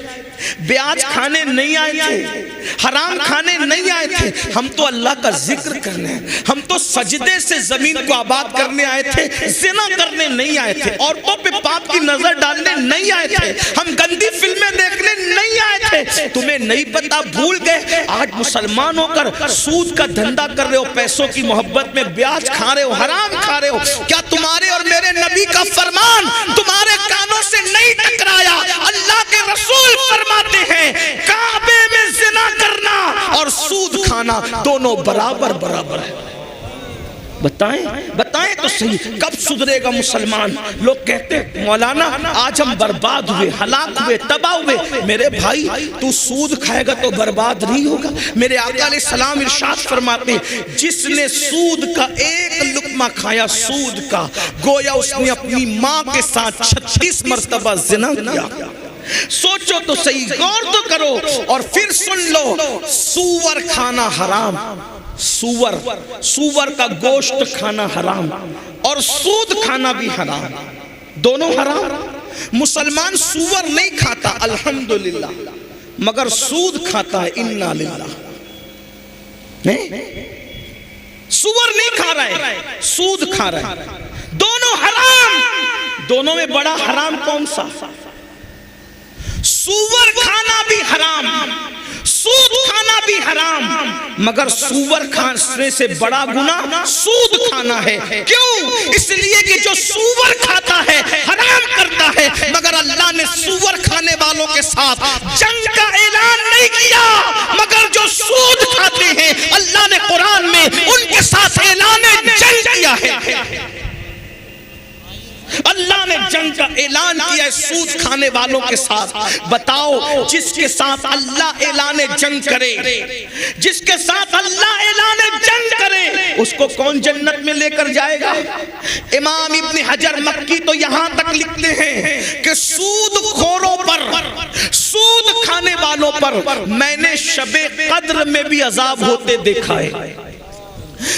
بیاج کھانے نہیں آئے تھے، حرام کھانے نہیں آئے تھے. ہم تو اللہ کا ذکر کرنے، ہم تو سجدے سے زمین کو آباد کرنے آئے تھے، زنا کرنے نہیں آئے تھے، عورتوں پہ پاپ کی نظر ڈالنے نہیں آئے تھے، ہم گندی فلمیں دیکھنے نہیں آئے تھے. تمہیں نہیں پتا، بھول گئے. آج مسلمان ہو کر سود کا دھندا کر رہے ہو، پیسوں کی محبت میں بیاج کھا رہے ہو، حرام کھا رہے ہو. کیا تمہارے اور میرے نبی کا فرمان تمہارے کانوں سے نہیں ٹکرایا؟ اللہ کے رسول فرماتے ہیں کعبے میں زنا کرنا اور سود کھانا دونوں برابر ہے. بتائیں تو صحیح، کب سدھرے گا مسلمان؟ لوگ کہتے ہیں مولانا آج ہم برباد ہوئے، ہلاک ہوئے، تباہ ہوئے. میرے بھائی تو سود کھائے گا تو برباد نہیں ہوگا. میرے آقا علیہ السلام ارشاد فرماتے ہیں جس نے سود کا ایک لقمہ کھایا، سود کا، گویا اس نے اپنی ماں کے ساتھ 36 مرتبہ زنا کیا. سوچو تو صحیح، غور تو کرو اور پھر سن لو. سور کھانا حرام، سور کا گوشت کھانا حرام اور سود کھانا بھی حرام، دونوں حرام. مسلمان سور نہیں کھاتا الحمدللہ، مگر سود کھاتا ہے. انا للہ، سور نہیں کھا رہا ہے، سود کھا رہا ہے. دونوں حرام. دونوں میں بڑا حرام کون سا؟ سور کھانا بھی حرام، سود کھانا بھی حرام، مگر سور کھانے سے بڑا گناہ سود کھانا ہے. کیوں؟ اس لیے کہ جو سور کھاتا ہے حرام کرتا ہے، مگر اللہ نے سور کھانے والوں کے ساتھ جنگ کا اعلان نہیں کیا. مگر جو سود کھاتے ہیں اللہ نے قرآن میں ان کے ساتھ اعلان جنگ کیا ہے. اللہ نے جنگ کا اعلان کیا ہے سود کھانے والوں کے ساتھ. بتاؤ جس کے ساتھ اللہ اعلان جنگ کرے، جس کے ساتھ اللہ اعلان جنگ کرے، اس کو کون جنت میں لے کر جائے گا؟ امام ابن حجر مکی تو یہاں تک لکھتے ہیں کہ سود خوروں پر، سود کھانے والوں پر میں نے شب قدر میں بھی عذاب ہوتے دیکھا ہے.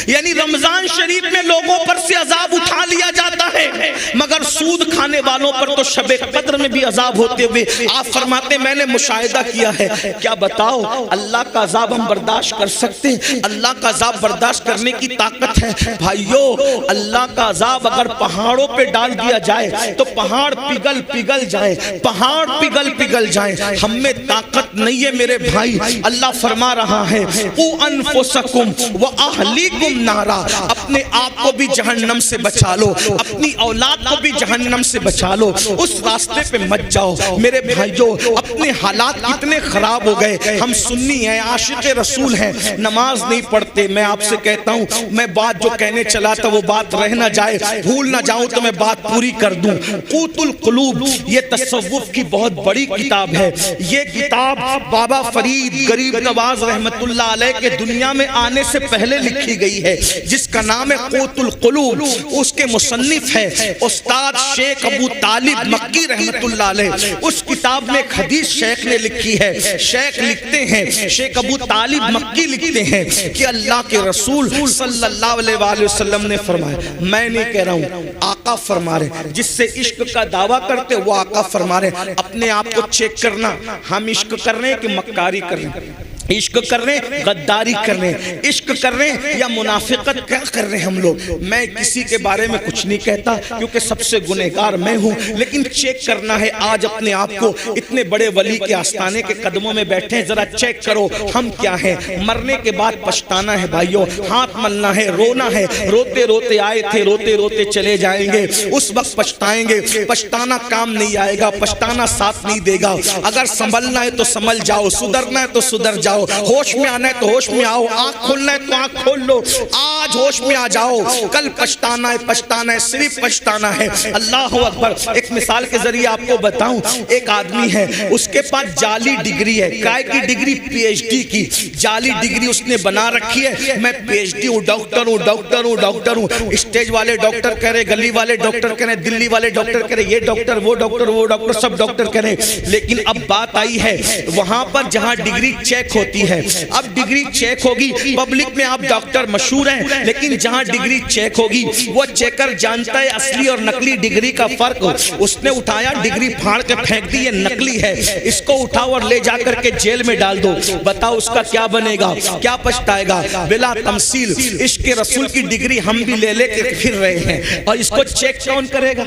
یعنی رمضان شریف میں لوگوں پر سے عذاب اٹھا لیا جاتا ہے، مگر سود کھانے والوں پر تو شب قدر میں بھی عذاب ہوتے ہوئے آپ فرماتے ہیں میں نے مشاہدہ کیا ہے. کیا بتاؤ اللہ کا عذاب ہم برداشت کر سکتے ہیں؟ اللہ کا عذاب برداشت کرنے کی طاقت ہے؟ بھائیو اللہ کا عذاب اگر پہاڑوں پہ ڈال دیا جائے تو پہاڑ پگھل جائے، پہاڑ پگھل جائے. ہم میں طاقت نہیں ہے میرے بھائی. اللہ فرما رہا ہے قُوا أَنفُسَكُمْ وَأَهْلِيكُمْ نارا، اپنے آپ کو بھی جہنم سے بچا لو، اپنی اپنی اولاد کو بھی جہنم سے بچا لو، اس راستے پہ مت جاؤ۔ میرے بھائیوں، اپنے حالات کتنے خراب ہو گئے، ہم سنی ہیں، عاشق رسول ہیں، نماز نہیں پڑھتے۔ میں آپ سے کہتا ہوں، میں بات جو کہنے چلا تھا وہ بات رہ نہ جائے، بھول نہ جاؤں تو میں بات پوری کر دوں۔ قوت القلوب یہ تصوف کی بہت بڑی کتاب ہے۔ یہ کتاب بابا فرید غریب نواز رحمت اللہ علیہ کے دنیا میں آنے سے پہلے لکھی گئی ہے، جس کا نام ہے قوت القلوب۔ اس کے مصنف ہے استاد شیخ ابو طالب مکی رحمت اللہ علیہ۔ اس کتاب میں ایک حدیث شیخ نے لکھی ہے۔ شیخ لکھتے ہیں، شیخ ابو طالب مکی لکھتے ہیں کہ اللہ کے رسول صلی اللہ علیہ وآلہ وسلم نے فرمایا، میں نہیں کہہ رہا ہوں، آقا فرما رہے، جس سے عشق کا دعویٰ کرتے وہ آقا فرما رہے، اپنے آپ کو چیک کرنا، ہم عشق کر رہے ہیں کہ مکاری کر رہے ہیں، عشق کر رہے ہیں غداری کر رہے ہیں، عشق کر رہے ہیں یا منافقت کیا کر رہے ہیں ہم لوگ۔ میں کسی کے بارے میں کچھ نہیں کہتا کیونکہ سب سے گنہگار میں ہوں، لیکن چیک کرنا ہے۔ آج اپنے آپ کو اتنے بڑے ولی کے آستانے کے قدموں میں بیٹھے، ذرا چیک کرو ہم کیا ہیں۔ مرنے کے بعد پچھتانا ہے بھائیوں، ہاتھ ملنا ہے، رونا ہے، روتے روتے آئے تھے، روتے روتے چلے جائیں گے، اس وقت پچھتائیں گے۔ پچھتانا کام نہیں آئے گا، پچھتانا ساتھ نہیں دے گا۔ اگر سنبھلنا ہے تو سنبھل جاؤ، سدھرنا ہے تو سدھر جاؤ، ہوش میں آنا ہے تو ہوش میں آؤ، آنکھ کھولنا ہے تو آنکھ کھول لو، آج ہوش میں آ جاؤ، کل پچھتانا ہے، پچھتانا ہے، صرف پچھتانا ہے۔ اللہ اکبر۔ ایک مثال کے ذریعے آپ کو بتاؤں، ایک آدمی ہے، اس کے پاس جعلی ڈگری ہے، کائے کی ڈگری؟ پی ایچ ڈی کی جعلی ڈگری اس نے بنا رکھی ہے، میں پی ایچ ڈی ہوں، ڈاکٹر ہوں، ڈاکٹر ہوں، ڈاکٹر ہوں۔ اسٹیج والے ڈاکٹر کہہ رہے، گلی والے ڈاکٹر کہہ رہے، دلی والے ڈاکٹر کہہ رہے، یہ ڈاکٹر وہ ڈاکٹر وہ ڈاکٹر سب ڈاکٹر کہہ رہے۔ لیکن اب بات آئی ہے وہاں پر جہاں ڈگری چیک ہوتی ہے، اب ڈگری چیک ہوگی، پبلک میں آپ ڈاکٹر مشہور ہیں، لیکن جہاں ڈگری چیک ہوگی وہ چیکر جانتا ہے اصلی اور نقلی ڈگری کا فرق۔ اس نے اٹھایا، ڈگری پھاڑ کے پھینک دی، یہ نقلی ہے، اس کو اٹھاؤ اور لے جا کر کے جیل میں ڈال دو، بتاؤ اس کا کیا بنے گا، کیا پچھتائے گا؟ بلا تمثیل عشق رسول کی ڈگری ہم بھی لے لے کے پھر رہے ہیں، اور اس کو چیک کون کرے گا؟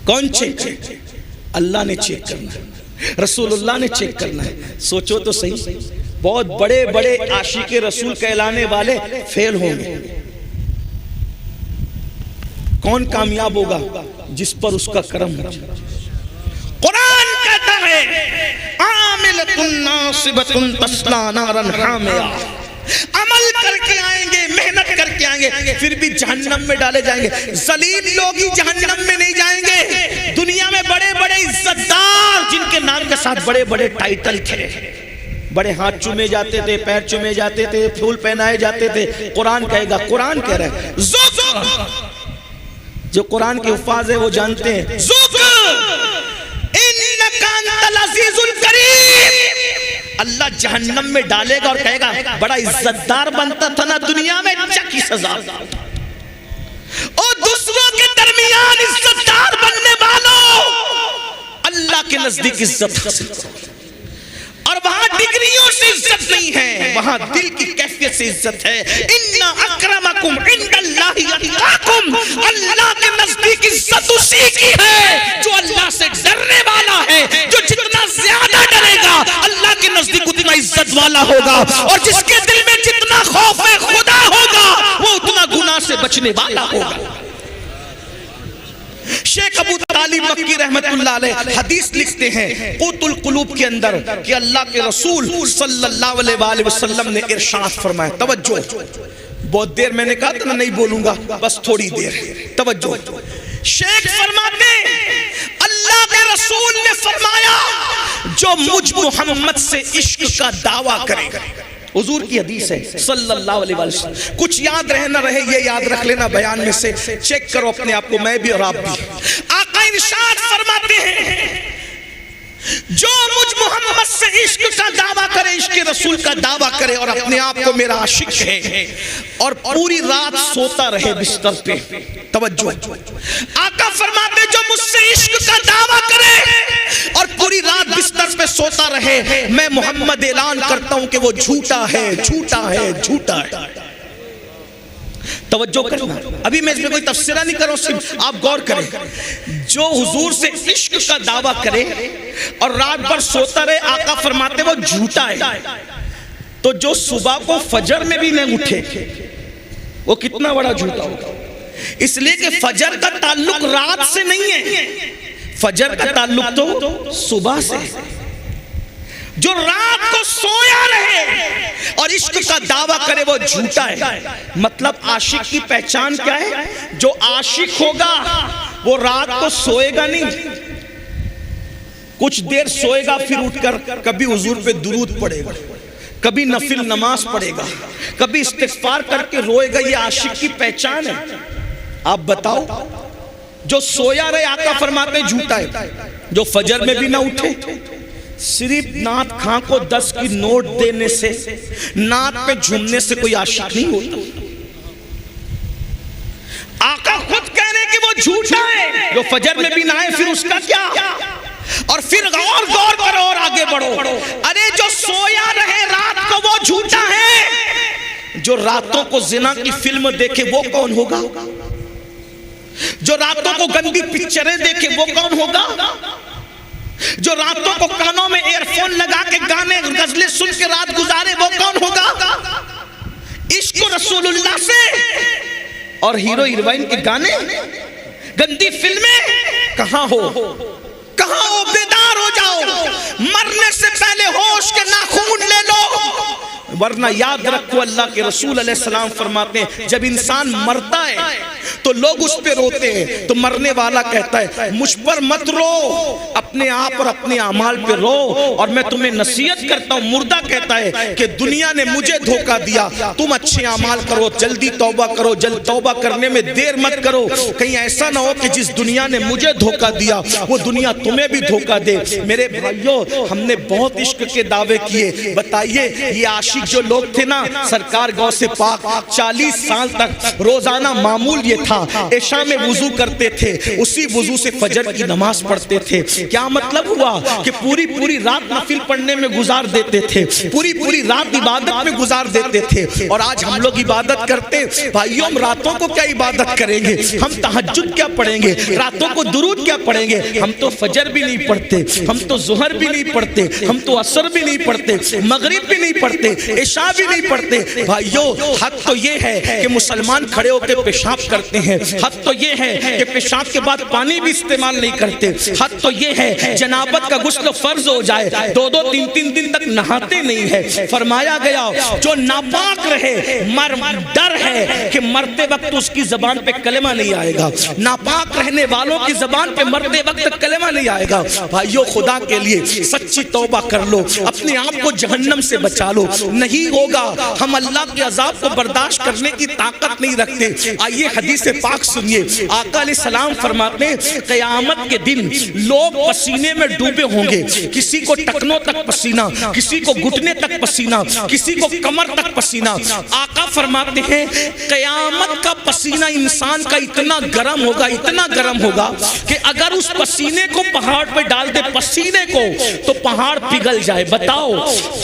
کون چیک؟ اللہ نے چیک کرنا ہے، رسول اللہ نے چیک کرنا ہے۔ سوچو تو صحیح، بہت بڑے بڑے عاشق رسول کہلانے والے فیل ہوں گے، کون کامیاب ہوگا؟ جس پر اس کا کرم ہو۔ قرآن کہتا ہے عاملۃ ناصبۃ تصلی نارا حامیہ، عمل کر کے آئیں گے، محنت کر کے آئیں گے، پھر بھی جہنم میں ڈالے جائیں گے۔ ذلیل لوگ ہی جہنم میں نہیں جائیں گے، دنیا میں بڑے بڑے عزتدار جن کے نام کے ساتھ بڑے بڑے ٹائٹل تھے، بڑے ہاتھ چومے جاتے تھے، پیر چومے جاتے تھے، پھول پہنائے جاتے تھے، قرآن کہے گا، قرآن کہہ رہا ہے ذوق، جو قرآن کے الفاظ ہے وہ جانتے ہیں، ذوق انک انت العزیز الکریم۔ اللہ جہنم میں ڈالے گا اور کہے گا بڑا عزتدار بنتا تھا نا دنیا میں، چکی سزا۔ اور دوسروں کے درمیان عزتدار بننے والوں اللہ کے نزدیک عزت حاصل کرو، اور وہاں ڈگریوں سے عزت نہیں ہے، وہاں دل کی کیفیت سے عزت ہے۔ ان اکرمکم عند اللہ اتقاکم، اللہ کے نزدیک عزت اسی کی ہے جو اللہ سے ڈرنے والا ہے، جو جتنا زیادہ ڈرے گا اللہ کے نزدیک اتنا عزت والا ہوگا، اور جس کے دل میں جتنا خوف خدا ہوگا وہ اتنا گناہ سے بچنے والا ہوگا۔ شیخ ابو طالب مکی رحمت اللہ علیہ حدیث لکھتے ہیں قوت القلوب کے اندر کہ اللہ کے رسول صلی اللہ علیہ وآلہ وسلم نے ارشاد فرمایا، توجہ، بہت دیر میں نے کہا تھا نہیں بولوں گا، بس تھوڑی دیر، توجہ۔ شیخ فرماتے اللہ کے رسول نے فرمایا جو مجھ محمد سے عشق کا دعویٰ کرے، حضور کی حدیث ہے صلی اللہ علیہ وسلم، کچھ یاد رہے نہ رہے یہ یاد رکھ لینا بیان میں سے، چیک کرو اپنے آپ کو، میں بھی اور آپ بھی۔ آقا ارشاد فرماتے ہیں جو مجھ محمد سے عشق کا دعویٰ کرے، عشق رسول کا دعویٰ کرے اور اپنے آپ کو میرا عاشق ہے اور پوری رات سوتا رہے بستر پہ، توجہ، آقا فرماتے جو مجھ سے عشق کا دعویٰ کرے اور پوری رات بستر پہ سوتا رہے، میں محمد اعلان کرتا ہوں کہ وہ جھوٹا ہے، جھوٹا ہے، جھوٹا ہے۔ توجہ کرنا، ابھی میں اس میں کوئی تفسیرہ نہیں کر رہا ہوں، صرف آپ غور کریں، جو حضور سے عشق کا دعویٰ کرے اور رات بھر سوتا رہے، آقا فرماتے وہ جھوٹا ہے۔ تو جو صبح کو فجر میں بھی نہ اٹھے وہ کتنا بڑا جھوٹا ہوگا۔ اس لیے کہ فجر کا تعلق رات سے نہیں ہے، فجر کا تعلق تو صبح سے ہے۔ جو رات کو سویا رہے اور عشق کا دعویٰ کرے وہ جھوٹا ہے۔ مطلب عاشق کی پہچان کیا ہے؟ جو عاشق ہوگا وہ رات کو سوئے گا نہیں، کچھ دیر سوئے گا، پھر اٹھ کر کبھی حضور پہ درود پڑے گا، کبھی نفل نماز پڑھے گا، کبھی استغفار کر کے روئے گا۔ یہ عاشق کی پہچان ہے۔ آپ بتاؤ، جو سویا رہے آقا فرماتے جھوٹا ہے، جو فجر میں بھی نہ اٹھے، صرف نعت خاں کو 10 کی نوٹ دینے سے، نعت پہ جھومنے سے کوئی عاشق نہیں ہوتا۔ آقا خود کہہ رہے کہ وہ جھوٹا ہے، جو فجر میں بھی نہ آئے پھر اس کا کیا؟ اور پھر غور کرو اور آگے بڑھو۔ ارے جو سویا رہے رات کو وہ جھوٹا ہے، جو راتوں کو زنا کی فلم دیکھے وہ کون ہوگا؟ جو راتوں کو گندی پکچریں دیکھے وہ کون ہوگا؟ جو راتوں کو کانوں میں ایئر فون لگا کے گانے غزلیں سن کے رات گزارے وہ کون ہوگا؟ عشق رسول اللہ سے اور ہیرو ہیروئن کے گانے، گندی فلمیں کہاں ہو؟ کہاں ہو؟ بیدار ہو جاؤ، مرنے سے پہلے ہوش کے ناخون لے لو، ورنہ یاد رکھو اللہ کے رسول علیہ السلام فرماتے ہیں جب انسان مرتا ہے تو لوگ اس پہ روتے ہیں، تو مرنے والا کہتا ہے مجھ پر مت رو، اپنے آپ اور اپنے اعمال پہ رو، اور میں تمہیں نصیحت کرتا ہوں۔ مردہ کہتا ہے کہ دنیا نے مجھے دھوکہ دیا، تم اچھے اعمال کرو، جلدی توبہ کرو، جلد توبہ کرنے میں دیر مت کرو، کہیں ایسا نہ ہو کہ جس دنیا نے مجھے دھوکہ دیا وہ دنیا تمہیں بھی دھوکہ دے۔ میرے بھائیوں، ہم نے بہت عشق کے دعوے کیے، بتائیے یہ عاشق جو لوگ تھے نا، سرکار غوث پاک 40 سال تک روزانہ معمول یہ تھا، عشاء میں وضو کرتے تھے، اسی وضو سے فجر کی نماز پڑھتے تھے۔ کیا مطلب ہوا کہ پوری رات نفل پڑھنے میں گزار دیتے تھے، پوری رات عبادت میں گزار دیتے تھے۔ اور آج ہم لوگ عبادت کرتے، بھائیوں ہم راتوں کو کیا عبادت کریں گے؟ ہم تہجد کیا پڑھیں گے؟ راتوں کو درود کیا پڑھیں گے؟ ہم تو فجر بھی نہیں پڑھتے، ہم تو ظہر بھی نہیں پڑھتے، ہم تو عصر بھی نہیں پڑھتے، مغرب بھی نہیں پڑھتے، عشاء بھی نہیں پڑھتے۔ بھائیوں حق تو یہ ہے کہ مسلمان کھڑے ہو کے پیشاب کرتے ہیں، حق تو یہ ہے کہ پیشاب کے بعد پانی بھی استعمال نہیں کرتے، حق تو یہ ہے جنابت کا غسل فرض ہو جائے 2 3 دن تک نہاتے نہیں ہے۔ فرمایا گیا جو ناپاک رہے ڈر ہے کہ مرتے وقت اس کی زبان پہ کلمہ نہیں آئے گا، ناپاک رہنے والوں کی زبان پہ مرتے وقت کلمہ نہیں آئے گا۔ بھائیوں خدا کے لیے سچی توبہ کر لو، اپنے آپ کو جہنم سے بچا لو، نہیں ہوگا ہم اللہ کے عذاب کو برداشت کرنے کی طاقت نہیں رکھتے۔ آئیے حدیث پاک سنیے، آقا علیہ السلام فرماتے ہیں قیامت کے دن لوگ پسینے میں ڈوبے ہوں گے، کسی کو ٹکنوں تک پسینہ، کسی کو گھٹنے تک پسینہ، کسی کو کمر تک پسینہ۔ آقا فرماتے ہیں قیامت کا پسینہ انسان کا اتنا گرم ہوگا، اتنا گرم ہوگا کہ اگر اس پسینے کو پہاڑ پہ ڈال دے، پسینے کو، تو پہاڑ پگھل جائے۔ بتاؤ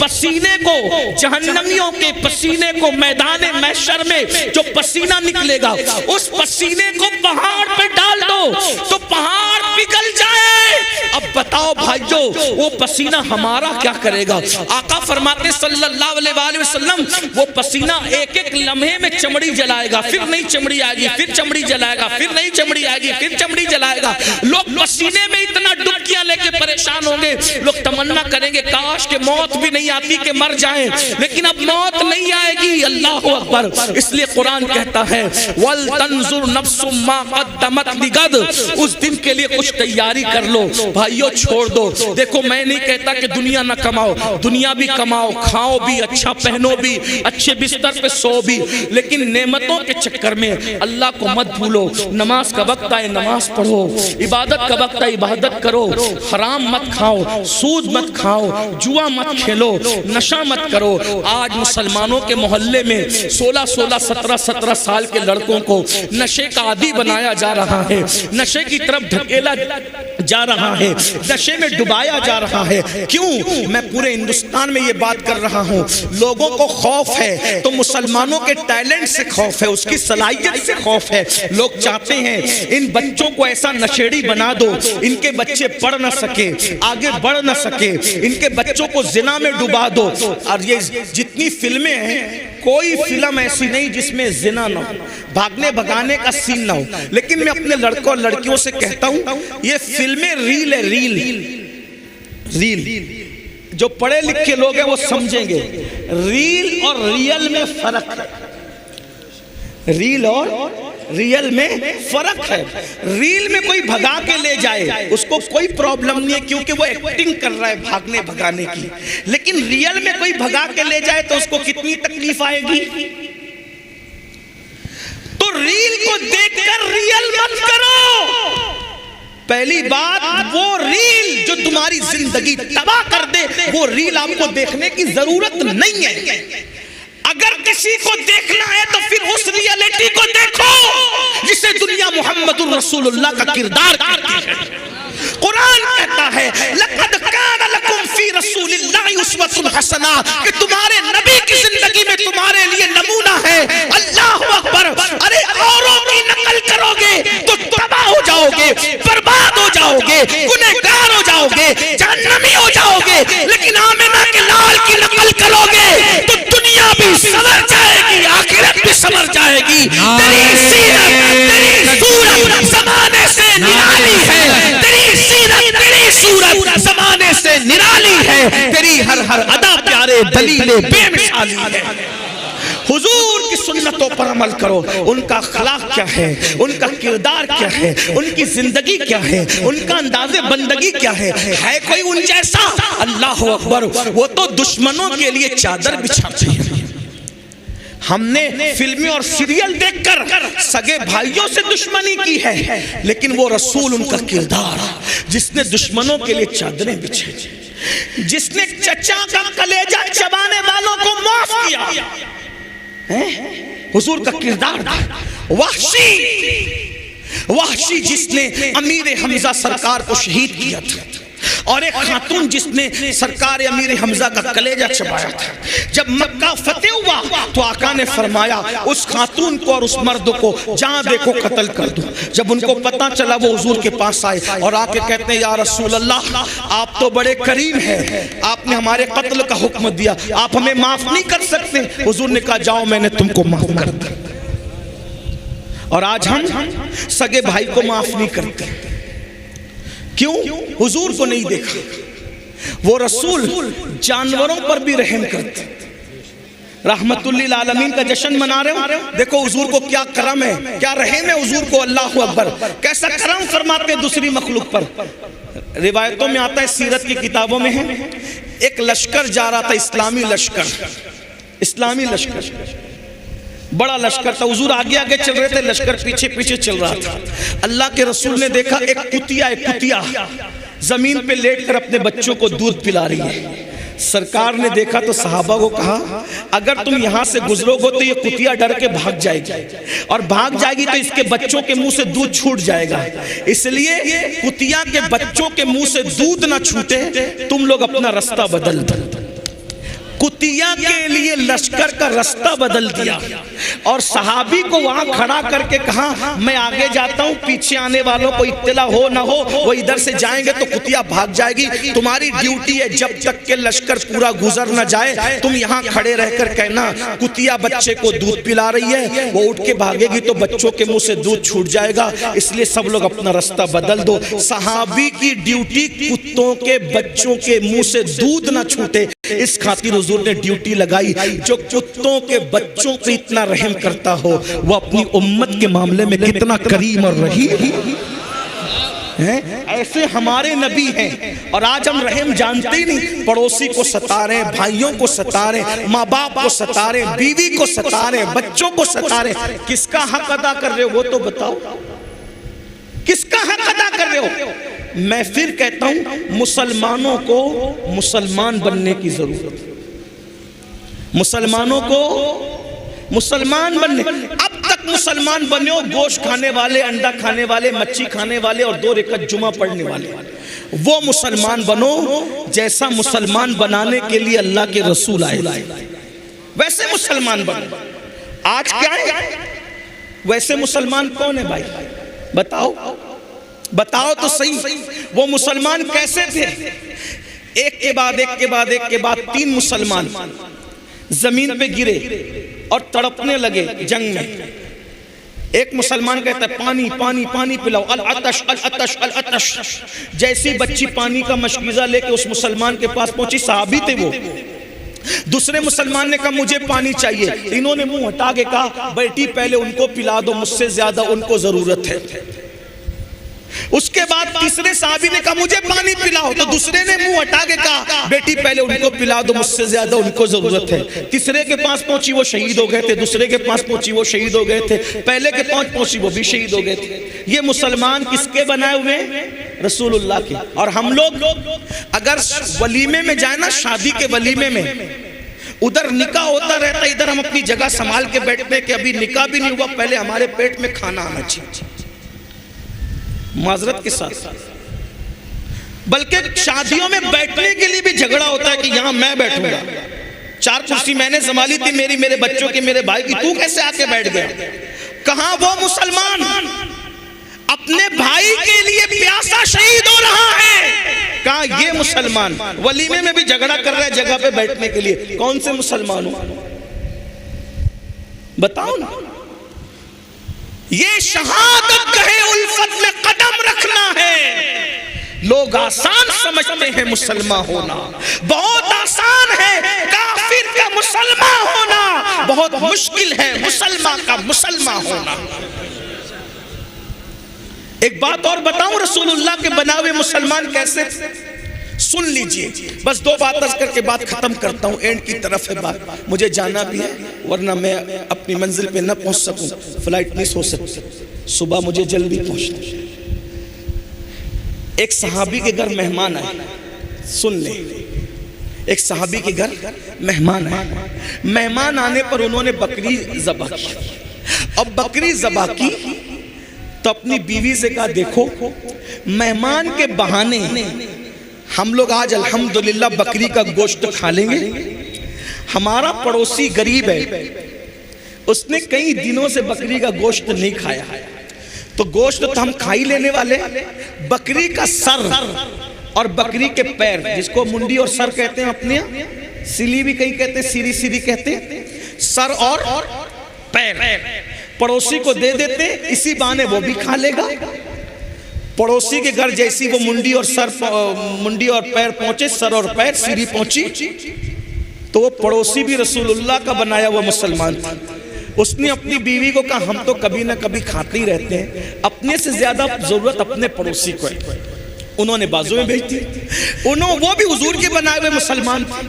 پسینے کو، جہنمیوں کے پسینے کو میدان محشر میں جو پسینہ نکلے گا اس پسینے کو پہاڑ پہ ڈال دو تو پہاڑ پگھل جائے۔ اب بتاؤ بھائیو وہ پسینہ ہمارا کیا کرے گا؟ آقا فرماتے صلی اللہ علیہ وسلم وہ پسینہ ایک ایک لمحے میں چمڑی جلائے گا، پھر نئی چمڑی آئے گی، پھر چمڑی جلائے گا، پھر نئی چمڑی آئے گی، پھر چمڑی جلائے گا۔ لوگ پسینے میں اتنا ڈبکیاں لے کے پریشان ہوں گے، لوگ تمنا کریں گے کاش کہ موت بھی نہیں آتی کہ مر جائیں، لیکن اب موت نہیں آئے گی۔ اللہ اکبر۔ اس لیے قرآن کہتا ہے وَلْتَنْظُرْ نَفْسٌ مَا قَدَّمَتْ لِغَدٍ، اس دن کے لیے کچھ تیاری کر لو۔ بھائیو چھوڑ دو، دیکھو میں نہیں کہتا کہ دنیا نہ کماؤ، دنیا بھی کماؤ، کھاؤ بھی، اچھا پہنو بھی، اچھے بستر پہ سو بھی، لیکن نعمتوں کے چکر میں اللہ کو مت بھولو۔ نماز کا وقت آئے نماز پڑھو، عبادت کا وقت آئے عبادت کرو، حرام مت کھاؤ، سود مت کھاؤ، جوا مت کھیلو، نشہ مت کرو۔ آج مسلمانوں کے محلے میں 16 17 سال کے لڑکوں کو نشے کا عادی بنایا جا رہا ہے، نشے کی طرف دھکیلا جا رہا ہے، نشے میں ڈبایا جا رہا ہے۔ کیوں؟ میں پورے ہندوستان میں یہ بات کر رہا ہوں، لوگوں کو خوف ہے تو مسلمانوں کے ٹیلنٹ سے خوف ہے، اس کی صلاحیت سے خوف ہے۔ لوگ چاہتے ہیں ان بچوں کو ایسا نشیڑی بنا دو ان کے بچے پڑھ نہ سکے، آگے بڑھ نہ سکے، ان کے بچوں کو زنا میں ڈبا دو۔ اور یہ جتنی فلمیں ہیں کوئی فلم ایسی نہیں جس میں زنا نہ ہو، بھاگنے بھگانے کا سین نہ ہو، لیکن میں اپنے لڑکوں اور لڑکیوں سے کہتا ہوں یہ فلمیں ریل ہے، ریل جو پڑھے لکھے لوگ ہیں وہ سمجھیں گے ریل اور ریل میں فرق ہے، ریل اور ریل میں فرق ہے۔ ریل میں کوئی بھگا کے لے جائے اس کو کوئی پرابلم نہیں ہے کیونکہ وہ ایکٹنگ کر رہا ہے بھاگنے بھگانے کی، لیکن ریل میں کوئی بھگا کے لے جائے تو اس کو کتنی تکلیف آئے گی۔ تو ریل کو دیکھ کر ریل مت کرو۔ پہلی بات وہ ریل جو تمہاری زندگی تباہ کر دے وہ ریل آپ کو دیکھنے کی ضرورت نہیں ہے۔ اگر کسی کو دیکھنا ہے تو پھر اس ریئلٹی کو دیکھو جسے دنیا محمد الرسول اللہ کا کردار کرتی ہے۔ قرآن کہتا ہے لَقَدْ كَانَ لَكُمْ فِي رَسُولِ اللَّهِ أُسْوَةٌ حَسَنَةٌ کہ تمہارے نبی کی زندگی میں تمہارے لیے نمونہ ہے۔ اللہ اکبر۔ ارے اوروں کی نقل کرو گے تو تباہ ہو جاؤ گے، برباد ہو جاؤ گے، گنہگار ہو جاؤ گے، جہنمی ہو جاؤ گے، لیکن آمنہ کے لال کی نقل کرو گے تو دنیا بھی سنور جائے گی، آخرت بھی سنور جائے گی۔ تیری سیرت، تیری صورت زمانے سے نرالی ہے، تیری سیرت، تیری صورت زمانے سے نرالی ہے، تیری ہر ادا پیارے دلیل بے مثالی ہے۔ حضور کی سنتوں پر عمل کرو، ان کا اخلاق کیا ہے، ان کا کردار کیا ہے، ان کی زندگی کیا ہے، ان کا انداز بندگی کیا ہے کوئی ان جیسا؟ اللہ اکبر۔ وہ تو دشمنوں کے لیے چادر بچھاتے ہیں۔ ہم نے فلمیں اور سیریل دیکھ کر سگے بھائیوں سے دشمنی کی ہے، لیکن وہ رسول ان کا کردار جس نے دشمنوں کے لیے چادریں بچھائی، جس نے چچا کا کلیجہ چبانے والوں کو معاف کیا، حضور کا کردار تھا۔ وحشی جس نے امیر حمزہ سرکار کو شہید کیا تھا، اور ایک خاتون جس نے سرکار امیر حمزہ کا کلیجہ چبایا تھا۔ جب مکہ فتح ہوا تو آقا نے فرمایا اس خاتون کو اور اس مرد کو جہاں دیکھو قتل کر دو۔ جب ان کو پتہ چلا وہ حضور کے پاس آئے اور آ کے کہتے ہیں یا رسول اللہ آپ تو بڑے کریم ہیں، آپ نے ہمارے قتل کا حکم دیا، آپ ہمیں معاف نہیں کر سکتے؟ حضور نے کہا جاؤ میں نے تم کو معاف کر دیا۔ اور آج ہم سگے بھائی کو معاف نہیں کرتے، کیوں؟ حضور کو نہیں دیکھا۔ وہ رسول جانوروں پر بھی رحم کرتے، رحمت للعالمین کا جشن منا رہے ہو، دیکھو حضور کو کیا کرم ہے، کیا رحم ہے حضور کو، اللہ اکبر، کیسا کرم فرماتے ہیں دوسری مخلوق پر۔ روایتوں میں آتا ہے، سیرت کی کتابوں میں ہے، ایک لشکر جا رہا تھا، اسلامی لشکر، بڑا لشکر تھا، حضور آگے آگے چل رہے تھے، لشکر پیچھے پیچھے چل رہا تھا۔ اللہ کے رسول نے دیکھا ایک کتیا زمین پہ لیٹ کر اپنے بچوں کو دودھ پلا رہی ہے۔ سرکار نے دیکھا تو صحابہ کو کہا اگر تم یہاں سے گزرو گے تو یہ کتیا ڈر کے بھاگ جائے گی، اور بھاگ جائے گی تو اس کے بچوں کے منہ سے دودھ چھوٹ جائے گا، اس لیے کتیا کے بچوں کے منہ سے دودھ نہ چھوٹے، تم لوگ اپنا رستہ بدل دو۔ کتیا کے لیے لشکر کا رستہ بدل دیا، اور صحابی کو وہاں کھڑا کر کے کہا میں آگے جاتا ہوں، پیچھے آنے والوں کو اطلاع ہو نہ ہو وہ ادھر سے جائیں گے تو کتیا بھاگ جائے گی، تمہاری ڈیوٹی ہے جب تک کہ لشکر پورا گزر نہ جائے تم یہاں کھڑے رہ کر کہنا کتیا بچے کو دودھ پلا رہی ہے، وہ اٹھ کے بھاگے گی تو بچوں کے منہ سے دودھ چھوٹ جائے گا، اس لیے سب لوگ اپنا رستہ بدل دو۔ صحابی کی ڈیوٹی کتوں کے بچوں کے منہ سے دودھ نہ چھوٹے، اس خاطر حضور نے ڈیوٹی لگائی جو کتوں کے بچوں پہ اتنا رحم کرتا ہو وہ اپنی امت کے معاملے میں کتنا کریم اور رحیم ہے۔ ایسے ہمارے نبی ہیں، اور آج ہم رحم جانتے ہی نہیں، پڑوسی کو ستا رہے ہیں، بھائیوں کو ستا رہے ہیں، ماں باپ کو ستا رہے ہیں، بیوی کو ستا رہے ہیں، بچوں کو ستا رہے ہیں۔ کس کا حق ادا کر رہے ہو وہ تو بتاؤ، کس کا حق ادا کر رہے ہو؟ میں پھر کہتا ہوں مسلمانوں کو مسلمان بننے کی ضرورت ہے، مسلمانوں کو مسلمان بننے۔ اب تک مسلمان بنے ہو گوشت کھانے والے، انڈا کھانے والے، مچھی کھانے والے اور 2 رکعت جمعہ پڑھنے والے، وہ مسلمان بنو جیسا مسلمان بنانے کے لیے اللہ کے رسول آئے، ویسے مسلمان بنو۔ آج کیا ہے ویسے مسلمان کون ہے بھائی؟ بتاؤ تو صحیح، وہ مسلمان کیسے تھے؟ ایک کے بعد 3 مسلمان زمین پہ گرے، اور تڑپنے لگے جنگ میں. ایک مسلمان کہتا ہے پانی پانی پانی پلاؤ، العطش العطش العطش. جیسی بچی پانی کا مشکیزہ لے کے اس مسلمان کے پاس پہنچی، صحابی تھے وہ، دوسرے مسلمان نے کہا مجھے پانی چاہیے. انہوں نے منہ ہٹا کے کہا بیٹی پہلے ان کو پلا دو، مجھ سے زیادہ ان کو ضرورت ہے. اس کے بعد تیسرے صحابی نے کہا مجھے پانی پلاؤ، تو دوسرے نے منہ ہٹا کے کہا بیٹی پہلے ان کو پلا دو، مجھ سے زیادہ ان کو ضرورت ہے. تیسرے کے پاس پہنچی وہ شہید ہو گئے تھے، دوسرے کے پاس پہنچی وہ شہید ہو گئے تھے، پہلے کے پاس پہنچی وہ بھی شہید ہو گئے تھے. یہ مسلمان کس کے بنائے ہوئے ہیں؟ رسول اللہ کے. اور ہم لوگ اگر ولیمے میں جائیں نا، شادی کے ولیمے میں، ادھر نکاح ہوتا رہتا ہے، ادھر ہم اپنی جگہ سنبھال کے بیٹھتے ہیں کہ ابھی نکاح بھی نہیں ہوا، پہلے ہمارے پیٹ میں کھانا آنا چاہیے، معذرت کے ساتھ. بلکہ شادیوں میں بیٹھنے کے لیے بھی جھگڑا ہوتا ہے کہ یہاں میں بیٹھوں گا، 4 کرسی میں نے سنبھالی تھی میری، میرے بچوں کی، میرے بھائی کی، تو کیسے آ کے بیٹھ گیا؟ کہاں وہ مسلمان اپنے بھائی کے لیے پیاسا شہید ہو رہا ہے، کہاں یہ مسلمان ولیمے میں بھی جھگڑا کر رہا ہے جگہ پہ بیٹھنے کے لیے؟ کون سے مسلمان ہو؟ بتاؤ نا. یہ شہادت گہے الفت میں قدم رکھنا ہے. لوگ آسان سمجھتے ہیں مسلمان ہونا، بہت آسان ہے کافر کا مسلمان ہونا، بہت مشکل ہے مسلمان کا مسلمان ہونا. ایک بات اور بتاؤں، رسول اللہ کے بناوے مسلمان کیسے؟ سن لیجئے، بس 2 بات عرض کر کے بات ختم کرتا ہوں، اینڈ کی طرف ہے بات، مجھے جانا بھی ہے ورنہ میں اپنی منزل پہ نہ پہنچ سکوں، فلائٹ مس ہو سکتی، صبح مجھے جلدی پہنچنا ہے. ایک صحابی کے گھر مہمان آئے، سن لیں، ایک صحابی کے گھر مہمان آئے. مہمان آنے پر انہوں نے بکری ذبح کی. اب بکری ذبح کی تو اپنی بیوی سے کہا دیکھو مہمان کے بہانے ہم لوگ آج الحمدللہ بکری کا گوشت کھا لیں گے. ہمارا پڑوسی غریب ہے، اس نے کئی دنوں سے بکری کا گوشت نہیں کھایا، تو گوشت تو ہم کھا ہی لینے والے. بکری کا سر اور بکری کے پیر، جس کو منڈی اور سر کہتے ہیں اپنے یہاں، سلی بھی کہیں کہتے ہیں، سیری سیری کہتے ہیں، سر اور پیر پڑوسی کو دے دیتے، اسی بہانے وہ بھی کھا لے گا. پڑوسی کے گھر جیسی وہ منڈی اور پیر پہنچے، سر اور پیر سیری پہنچی، تو وہ پڑوسی بھی رسول اللہ کا بنایا ہوا مسلمان تھا. اس نے اپنی بیوی کو کہا ہم تو کبھی نہ کبھی کھاتے ہی رہتے ہیں، اپنے سے زیادہ ضرورت اپنے پڑوسی کو ہے. انہوں نے بازو میں بھیج دی. وہ بھی حضور کے بنائے ہوئے مسلمان تھے.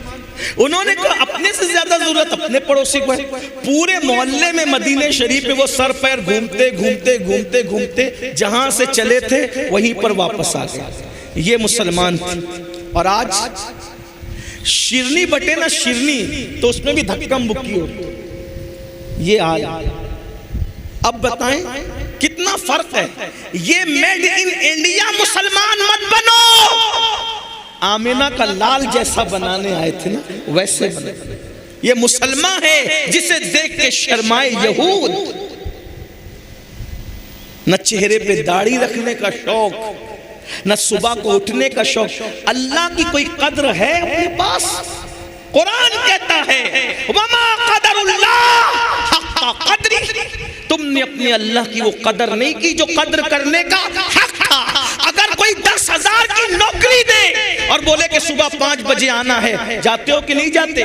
انہوں نے کہا اپنے سے زیادہ ضرورت اپنے پڑوسی کو ہے. پورے محلے میں مدینہ شریف میں وہ سر پیر گھومتے گھومتے گھومتے گھومتے جہاں سے چلے تھے وہیں پر واپس آ گئے. یہ مسلمان تھے. اور آج شیرنی بٹے نا، شیرنی تو اس میں بھی دھکم بکی ہو. یہ آج اب بتائیں کتنا فرق ہے. یہ میڈ ان انڈیا مسلمان مت بنو. آمینہ کا لال جیسا بنانے آئے تھے نا، ویسے بنے. یہ مسلمان ہے جسے دیکھ کے شرمائے یہود. نہ چہرے پہ داڑھی رکھنے کا شوق، نہ صبح کو اٹھنے کا شوق. اللہ کی کوئی قدر ہے اپنے پاس؟ قرآن کہتا ہے وَمَا قَدَرُ اللَّهِ حَقَّ قَدْرِ. تم نے اپنے اللہ کی وہ قدر نہیں کی جو قدر کرنے کا حق تھا. اگر کوئی 10,000 کی نوکری دے اور بولے کہ صبح 5 بجے آنا ہے، جاتے ہو کہ نہیں جاتے؟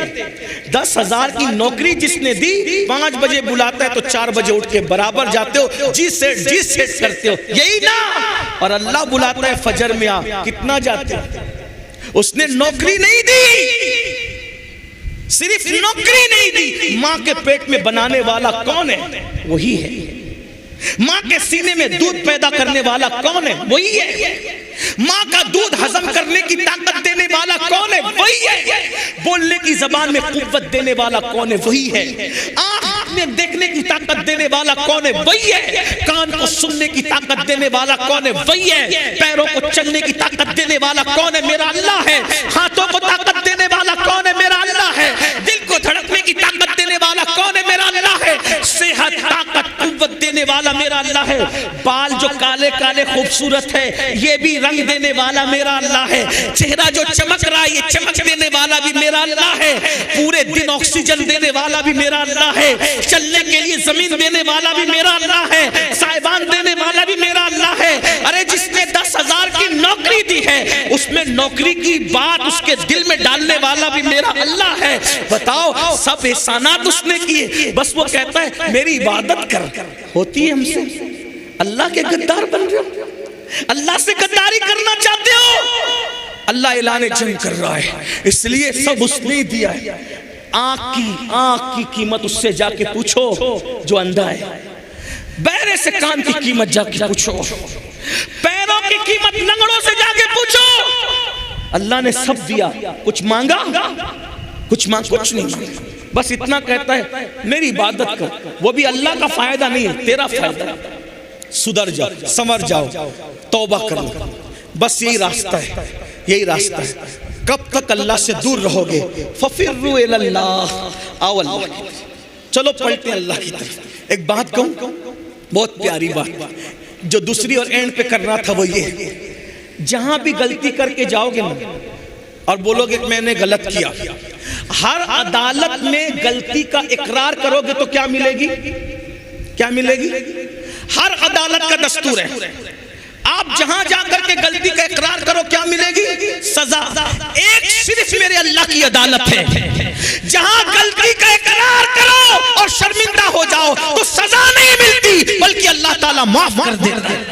10,000 کی نوکری جس نے دی، 5 بجے بلاتا ہے تو 4 بجے اٹھ کے برابر جاتے ہو، جی سیٹ کرتے ہو، یہی نا. اور اللہ بلاتا ہے فجر میں آ، کتنا جاتے ہو؟ اس نے نوکری نہیں دی، صرف نوکری نہیں دی. ماں کے پیٹ میں بنانے والا کون ہے؟ وہی ہے. ماں کے سینے میں دودھ پیدا کرنے والا کون ہے؟ وہی ہے. ماں کا دودھ ہضم کرنے کی طاقت دینے والا کون ہے؟ وہی ہے. بولنے کی زبان میں قوت دینے والا کون ہے؟ وہی ہے. آنکھ میں دیکھنے کی طاقت دینے والا کون ہے؟ وہی ہے. کان کو سننے کی طاقت دینے والا کون ہے؟ وہی ہے. پیروں کو چلنے کی طاقت دینے والا کون ہے؟ میرا اللہ ہے. ہاتھوں کو طاقت دینے والا کون ہے؟ میرا اللہ ہے. دل کو دھڑکنے کی طاقت دینے والا کون ہے؟ میرا اللہ ہے. صحت، طاقت، قوت دینے والا میرا اللہ ہے. بال جو کالے کالے خوبصورت ہے یہ بھی رنگ دینے والا میرا اللہ ہے. چہرہ جو چمک رہا ہے یہ چمک دینے والا بھی میرا اللہ ہے. پورے دن آکسیجن دینے والا بھی میرا اللہ ہے. چلنے کے لیے زمین دینے والا بھی میرا اللہ ہے. سائبان دینے والا بھی میرا اللہ ہے. ارے جس نے 10,000 کی نوکری دی ہے اس میں نوکری کی بات اس کے دل میں ڈالنے والا بھی میرا اللہ ہے. بتاؤ سب احسانات اس نے کیے, بس وہ کہتا ہے میری عبادت کر. ہوتی ہے ہم سے اللہ کے غدار بن رہے ہو, اللہ سے غداری کرنا چاہتے ہو. اللہ اعلان جنگ کر رہا ہے, اس لیے سب اس نے دیا ہے. آنکھ کی قیمت اس سے جا کے پوچھو جو اندھا ہے. بہرے سے کان کی قیمت جا کے پوچھو. پیروں کی قیمت لنگڑوں سے جا کے پوچھو. اللہ نے سب دیا. کچھ مانگا؟ کچھ نہیں مانگا. بس اتنا کہتا ہے میری عبادت کر. وہ بھی اللہ کا فائدہ نہیں ہے, تیرا فائدہ. سدھر جاؤ, سنور جاؤ, توبہ کر لو. بس یہی راستہ ہے, یہی راستہ ہے. کب تک اللہ سے دور رہو گے؟ فَفِرُّوا إِلَى اللَّهِ, آؤ اللہ کی طرف. چلو پلٹیں اللہ کی طرف. ایک بات کہوں, بہت پیاری بات جو دوسری اور اینڈ پہ کرنا تھا وہ یہ, جہاں بھی غلطی کر کے جاؤ گے نا اور بولو گے کہ میں نے غلط کیا, ہر عدالت میں غلطی کا اقرار کرو گے تو کیا ملے گی؟ کیا ملے گی؟ ہر عدالت کا دستور ہے, آپ جہاں جا کر کے غلطی کا اقرار کرو کیا ملے گی؟ سزا. ایک صرف میرے اللہ کی عدالت ہے, جہاں غلطی کا اقرار کرو اور شرمندہ ہو جاؤ تو سزا نہیں ملتی بلکہ اللہ تعالیٰ معاف کر دیتا ہے.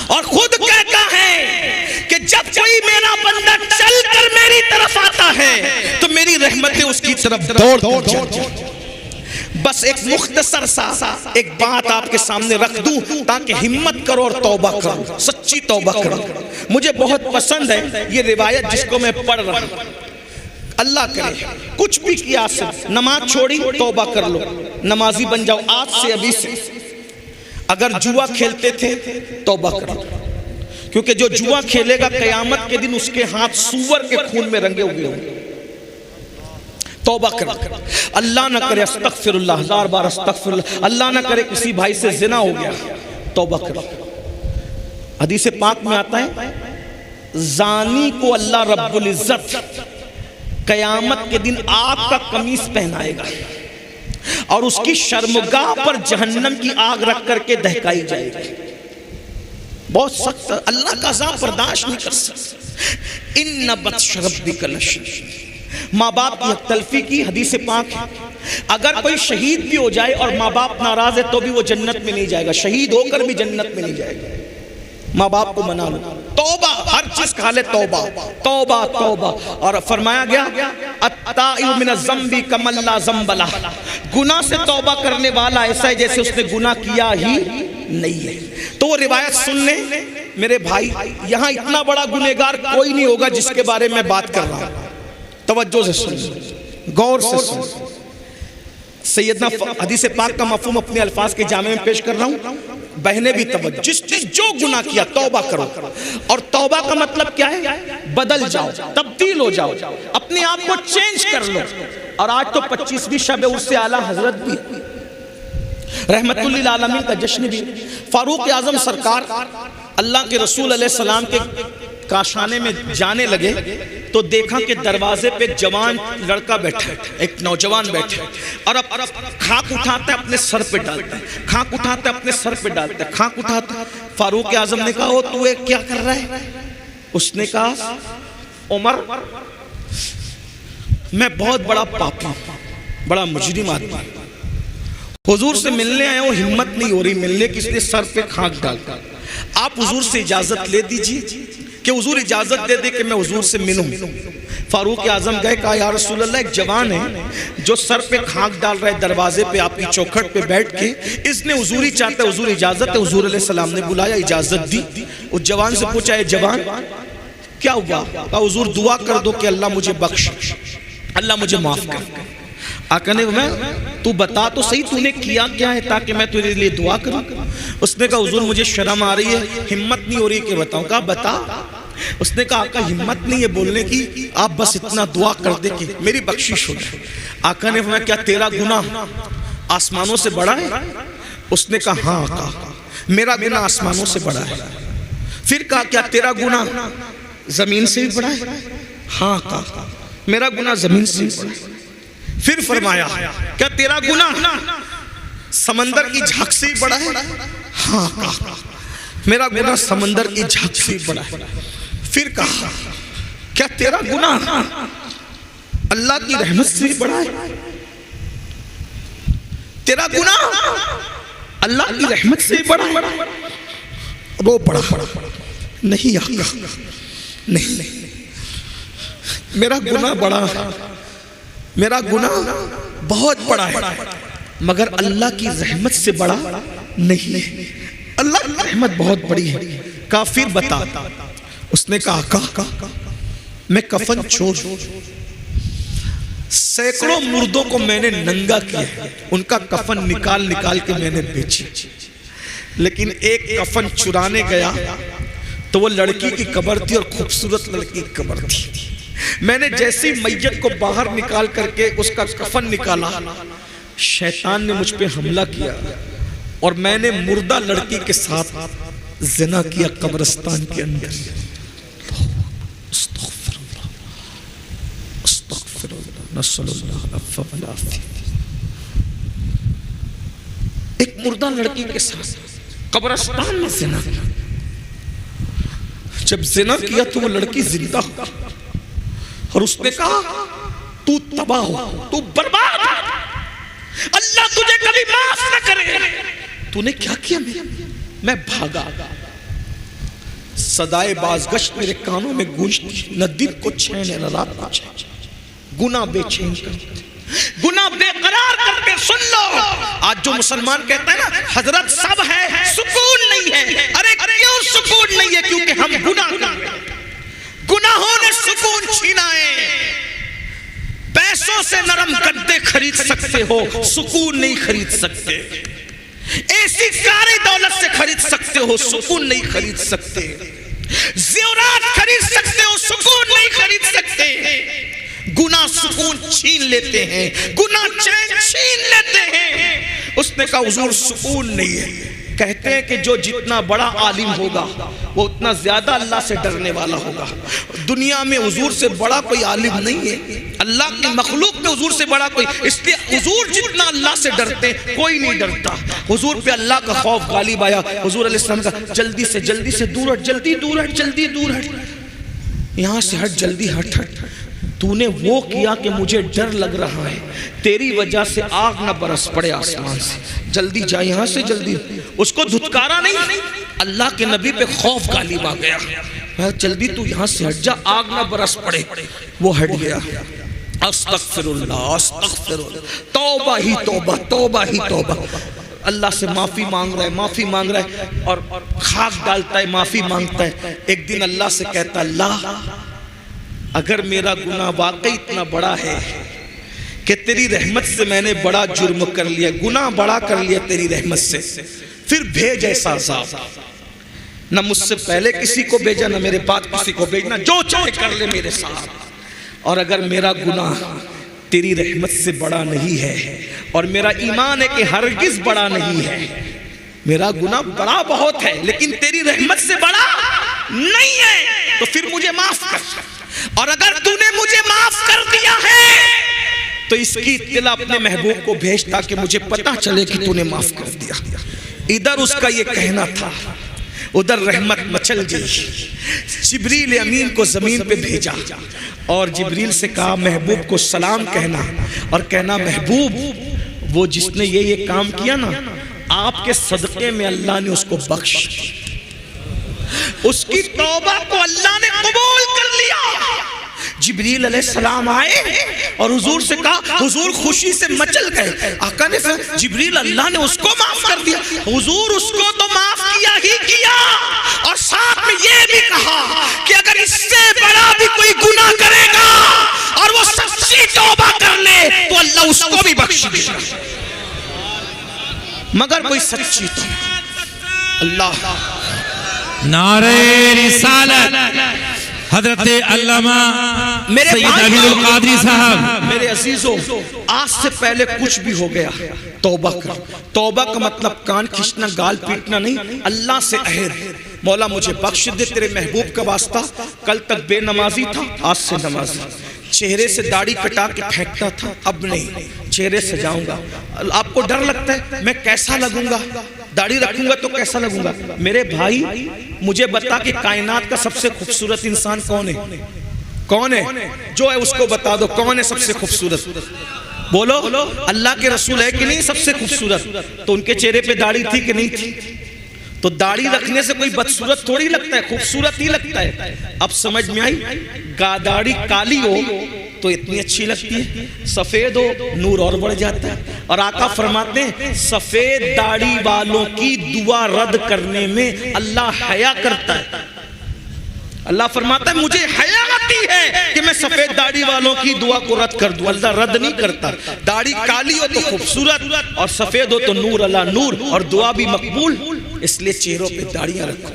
اور خود کہتا ہے کہ جب کوئی میرا بندہ چل کر میری طرف آتا ہے تو میری رحمتیں اس کی طرف دوڑ جاتی. بس ایک مختصر سا ایک بات آپ کے سامنے رکھ دوں تاکہ ہمت کرو اور توبہ کرو, سچی توبہ کرو. مجھے بہت پسند ہے یہ روایت جس کو میں پڑھ رہا ہوں. اللہ کرے کچھ بھی کیا سے نماز چھوڑی توبہ کر لو, نمازی بن جاؤ آج سے ابھی سے. اگر جوا کھیلتے تھے توبہ کرو, کیونکہ جو جوا کھیلے گا قیامت کے دن اس کے ہاتھ سور کے خون میں رنگے ہوئے ہوں گے. توبہ کرو. اللہ نہ کرے استغفر اللہ, 1000 بار استغفر اللہ. اللہ نہ کرے کسی بھائی سے زنا ہو گیا, توبہ کرو. حدیث پاک میں آتا ہے زانی کو اللہ رب العزت قیامت کے دن آگ کا قمیص پہنائے گا اور اس کی شرمگاہ پر جہنم کی آگ رکھ کر کے دہکائی جائے گی. بہت سخت, اللہ کا عذاب برداشت نہیں کر سکتا. ان بطش ربک لشدید. ماں باپ کی حق تلفی کی حدیث پاک ہے, اگر کوئی شہید بھی ہو جائے اور ماں باپ ناراض ہے تو بھی وہ جنت میں نہیں جائے گا, شہید ہو کر بھی جنت میں نہیں جائے گا. ماں باپ کو منا لو. توبہ, ہر چیز کا حال ہے توبہ, توبہ توبہ. اور فرمایا گیا التائب من الذنب کمن لا ذنب لہ, گناہ سے توبہ کرنے والا ایسا ہے جیسے اس نے گناہ کیا ہی نہیں ہے. تو وہ روایت سن لیں میرے بھائی, یہاں اتنا بڑا گنہگار کوئی نہیں ہوگا جس کے بارے میں بات کر رہا ہوں. توجہ سے سن, غور سے سن. سیدنا حدیث پاک کا مفہوم اپنے الفاظ کے جامع میں پیش کر رہا ہوں. بہنیں بھی توجہ, جس جو گناہ کیا توبہ کرو. اور توبہ کا مطلب کیا ہے؟ بدل جاؤ, تبدیل ہو جاؤ, اپنے آپ کو چینج کر لو. اور آج تو 25ویں شب عرس سے اعلیٰ حضرت بھی, رحمت للعالمین کا جشن بھی. فاروق اعظم سرکار اللہ کے رسول علیہ السلام کے کاشانے میں جانے لگے تو دیکھا کہ دروازے پہ ایک جوان لڑکا بیٹھا ہے, ایک نوجوان بیٹھا ہے, اور اب خاک اٹھاتا ہے اپنے سر پہ ڈالتا ہے, خاک اٹھاتا ہے اپنے سر پہ ڈالتا ہے, خاک اٹھاتا ہے. فاروق اعظم نے کہا وہ تو یہ کیا کر رہا ہے؟ اس نے کہا عمر میں بہت بڑا پاپی, بڑا مجرم آدمی, حضور سے ملنے آئے ہوں, ہمت نہیں ہو رہی ملنے کی, اس نے سر پہ خاک ڈالتا. آپ حضور سے اجازت لے دیجیے کہ حضور اجازت دے دے کہ میں حضور سے ملوں. فاروق اعظم گئے, کہا یا رسول اللہ ایک جوان ہے جو سر پہ خاک ڈال رہا ہے دروازے پہ آپ کی چوکھٹ پہ بیٹھ کے, اس نے حضور ہی چاہتا ہے, حضور اجازت ہے. حضور علیہ السلام نے بلایا, اجازت دی. اس جوان سے پوچھا اے جوان کیا ہوا؟ کہا حضور دعا کر دو کہ اللہ مجھے بخش, اللہ مجھے معاف کر. آقا نے تو بتا تو صحیح تو نے کیا کیا ہے تاکہ میں تیرے لیے دعا کروں. اس نے کہا حضور مجھے شرم آ رہی ہے, ہمت نہیں ہو رہی کہ بتاؤں. کہا بتا. اس نے کہا آقا ہمت نہیں ہے بولنے کی, آپ بس اتنا دعا کر دے کہ میری بخشش ہو جائے. آقا نے فرمایا کیا تیرا گناہ آسمانوں سے بڑا ہے؟ اس نے کہا ہاں آقا میرا گناہ آسمانوں سے بڑا ہے. پھر کہا کیا تیرا گناہ زمین سے بھی بڑا ہے؟ ہاں آقا میرا گناہ زمین سے بھی بڑا ہے. پھر فرمایا کیا تیرا گناہ سمندر کی جھاگ سے بھی بڑا ہے؟ ہاں آقا میرا گناہ سمندر کی جھاگ سے بھی بڑا ہے. پھر کہا کیا تیرا گناہ اللہ کی رحمت سے بھی بڑا ہے؟ تیرا گناہ اللہ کی رحمت سے بھی بڑا ہے؟ وہ بڑا نہیں آقا نہیں میرا گناہ بڑا ہے, میرا گناہ بہت بڑا ہے, مگر اللہ کی رحمت سے بڑا نہیں. اللہ کی رحمت بہت بڑی ہے. کہا پھر بتا. اس نے کہا آقا میں کفن چھوڑ سینکڑوں مردوں کو میں نے ننگا کیا ہے, ان کا کفن نکال کے میں نے بیچی, لیکن ایک کفن چرانے گیا تو وہ لڑکی کی قبر تھی اور خوبصورت لڑکی کی قبر تھی. میں نے جیسی میت کو باہر نکال کر کے اس کا کفن نکالا, شیطان نے مجھ پہ حملہ کیا اور میں نے مردہ لڑکی کے ساتھ زنا کیا قبرستان کے اندر. استغفر اللہ نسأل اللہ العفو والعافیہ. ایک مردہ لڑکی کے ساتھ قبرستان میں زنا کیا. جب زنا کیا تو وہ لڑکی زندہ ہو اور اس نے کہا تو تباہ ہو, تو برباد ہو, اللہ تجھے کبھی معاف نہ کرے. تو نے کیا کیا؟ میں بھاگا. صدائے بازگشت میرے کانوں میں گونجتی, نہ دل کو چین نہ رات کو چین. گناہ بے چین کرتے, گناہ بے قرار کرتے. سن لو آج جو مسلمان کہتا ہے نا حضرت سب ہے سکون نہیں ہے, ارے کیوں سکون نہیں ہے؟ کیونکہ ہم گناہ کرتے ہیں. گناہوں نے سکون چھینا ہے. پیسوں سے نرم گدے خرید سکتے ہو, سکون نہیں خرید سکتے. ایسی ساری دولت سے خرید سکتے ہو, سکون نہیں خرید سکتے. زیورات خرید سکتے ہو, سکون نہیں خرید سکتے. گناہ سکون چھین لیتے ہیں, گناہ چین چھین لیتے ہیں. اس نے کہا حضور سکون نہیں ہے. کہتے ہیں کہ جو جتنا بڑا عالم ہوگا وہ اتنا زیادہ اللہ سے ڈرنے والا ہوگا. دنیا میں حضور سے بڑا کوئی عالم نہیں ہے, اللہ کی مخلوق میں حضور سے بڑا کوئی. اس لیے حضور جتنا اللہ سے ڈرتے کوئی نہیں ڈرتا. حضور پہ اللہ کا خوف غالب آیا. حضور علیہ السلام کا جلدی سے دور ہٹ, جلدی دور ہٹ, یہاں سے ہٹ, جلدی ہٹ. تو نے وہ کیا کہ مجھے ڈر لگ رہا ہے, تیری وجہ سے آگ نہ برس پڑے آسمان سے, جلدی جا یہاں سے جلدی. اس کو دھتکارا نہیں, اللہ کے نبی پہ خوف غالب آ گیا. جلدی تو یہاں سے ہٹ جا, آگ نہ برس پڑے. وہ ہٹ گیا. استغفر اللہ, توبہ ہی توبہ. اللہ سے معافی مانگ رہا ہے اور خاک ڈالتا ہے, معافی مانگتا ہے. ایک دن اللہ سے کہتا اللہ اگر میرا گناہ واقعی اتنا بڑا ہے کہ تیری رحمت سے میں نے بڑا جرم کر لیا, گناہ بڑا کر لیا تیری رحمت سے, پھر بھیج ایسا عذاب. نہ مجھ سے پہلے کسی کو بھیجا, نہ میرے بعد کسی کو بھیجنا, جو چاہے کر لے میرے ساتھ. اور اگر میرا گناہ تیری رحمت سے بڑا نہیں ہے اور میرا ایمان ہے کہ ہرگز بڑا نہیں ہے, میرا گناہ بڑا بہت ہے لیکن تیری رحمت سے بڑا نہیں ہے, تو پھر مجھے معاف کر. اور اگر تو نے مجھے معاف کر دیا ہے تو اس کی اطلاع اپنے محبوب کو بھیج تاکہ مجھے پتہ چلے کہ تو نے معاف کر دیا. ادھر اس کا یہ کہنا تھا, ادھر رحمت مچل گئی. جبریل امین کو زمین پہ بھیجا اور جبریل سے کہا محبوب کو سلام کہنا اور کہنا محبوب وہ جس نے یہ کام کیا نا, آپ کے صدقے میں اللہ نے اس کو بخش, اس کی توبہ کو اللہ نے قبول کر لیا. جبریل علیہ السلام آئے اور حضور سے کہا, حضور خوشی سے مچل گئے. آقا نے فرمایا جبریل اللہ نے اس کو معاف کر دیا. حضور اس کو تو معاف کیا ہی کیا اور ساتھ میں یہ بھی کہا کہ اگر اس سے بڑا بھی کوئی گناہ کرے گا اور وہ سچی توبہ کر لے تو اللہ اس کو بھی بخش دے گا, مگر کوئی سچی توبہ. اللہ نعرہ رسالت حضرت علامہ میرے سید بھائی، امین القادری صاحب، میرے عزیزوں، آج سے پہلے کچھ بھی ہو گیا توبہ کر۔ توبہ کا مطلب کان کھینچنا، گال پیٹنا نہیں، اللہ سے عہد، مولا مجھے بخش دے تیرے محبوب کا واسطہ، کل تک بے نمازی تھا، آج سے نمازی، چہرے سے داڑھی کٹا کے پھینکتا تھا، اب نہیں، چہرے سجاؤں گا۔ آپ کو ڈر لگتا ہے میں کیسا لگوں گا، داڑھی رکھوں گا تو کیسا لگوں گا؟ میرے بھائی مجھے بتا کہ کائنات کا سب سے خوبصورت انسان کون ہے؟ کون ہے؟ جو ہے اس کو بتا دو، کون ہے سب سے خوبصورت؟ بولو، اللہ کے رسول ہے کہ نہیں سب سے خوبصورت؟ تو ان کے چہرے پہ داڑھی تھی کہ نہیں تھی؟ تو داڑھی رکھنے سے کوئی بدصورت تھوڑی لگتا ہے، خوبصورت ہی لگتا ہے۔ اب سمجھ میں آئی؟ داڑھی کالی ہو تو اتنی اچھی لگتی ہے، سفید ہو نور اور بڑھ جاتا ہے۔ اور آقا فرماتے ہیں سفید داڑھی والوں کی دعا رد کرنے میں اللہ حیا کرتا ہے۔ اللہ فرماتا ہے مجھے حیا آتی ہے کہ میں سفید داڑھی والوں کی دعا کو رد کر دوں، اللہ رد نہیں کرتا۔ داڑھی کالی ہو تو خوبصورت اور سفید ہو تو نور اللہ نور، اور دعا بھی مقبول۔ اس لیے چہروں پہ داڑیاں رکھو،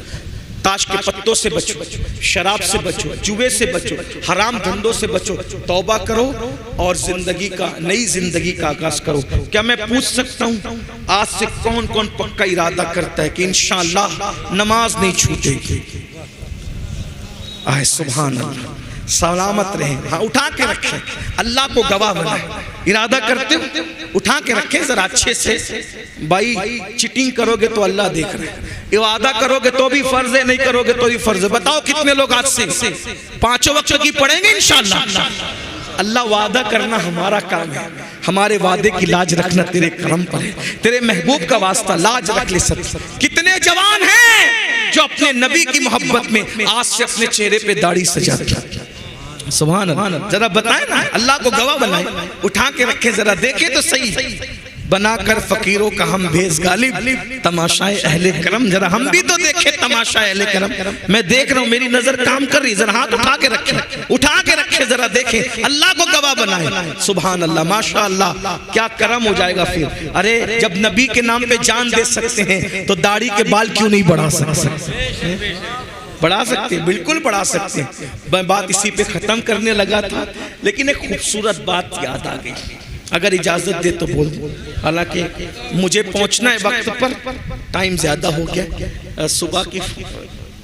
تاش کے پتوں سے بچو، شراب سے بچو، جوے سے بچو، حرام دھندوں سے بچو، توبہ کرو اور زندگی کا، نئی زندگی کا آغاز کرو۔ کیا میں پوچھ سکتا ہوں آج سے کون کون پکا ارادہ کرتا ہے کہ انشاءاللہ نماز نہیں چھوٹے گی؟ آئے سبحان اللہ، سلامت رہیں، ہاں اٹھا کے رکھیں، اللہ کو گواہ بنائیں۔ ارادہ کرتے ہو اٹھا کے رکھیں ذرا اچھے سے۔ بھائی چیٹنگ کرو گے تو اللہ دیکھ رہے ہیں، ارادہ کرو گے تو بھی فرض ہے، نہیں کرو گے تو بھی فرض ہے۔ بتاؤ کتنے لوگ آج سے پانچوں وقت کی پڑھیں گے انشاءاللہ؟ اللہ وعدہ کرنا ہمارا کام ہے، ہمارے وعدے کی لاج رکھنا تیرے کرم پر ہے، تیرے محبوب کا واسطہ لاج رکھ لے سکتے۔ کتنے جوان ہیں جو اپنے نبی کی محبت میں آج سے اپنے چہرے پہ داڑھی سجاتے ہیں؟ سبحان اللہ، ذرا بتائیں نا، اللہ کو گواہ بنائیں، اٹھا کے رکھیں، ذرا دیکھیں تو صحیح۔ بنا کر فقیروں کا ہم بھیز غالب، تماشائے اہل کرم، ذرا ہم بھی تو دیکھیں تماشائے اہل کرم۔ میں دیکھ رہا ہوں، میری نظر کام کر رہی، ذرا ہاتھ اٹھا کے رکھیں، اٹھا کے رکھیں، ذرا دیکھیں، اللہ کو گواہ بنائیں۔ سبحان اللہ، ماشاءاللہ، کیا کرم ہو جائے گا پھر۔ ارے جب نبی کے نام پہ جان دے سکتے ہیں تو داڑھی کے بال کیوں نہیں بڑھا سکتے؟ بڑھا سکتے، بالکل بڑھا سکتے۔ میں بات اسی پہ ختم کرنے لگا تھا، لیکن ایک خوبصورت بات یاد آ گئی، اگر اجازت دے تو بول دوں۔ حالانکہ مجھے پہنچنا ہے وقت پر، ٹائم زیادہ ہو گیا، صبح کی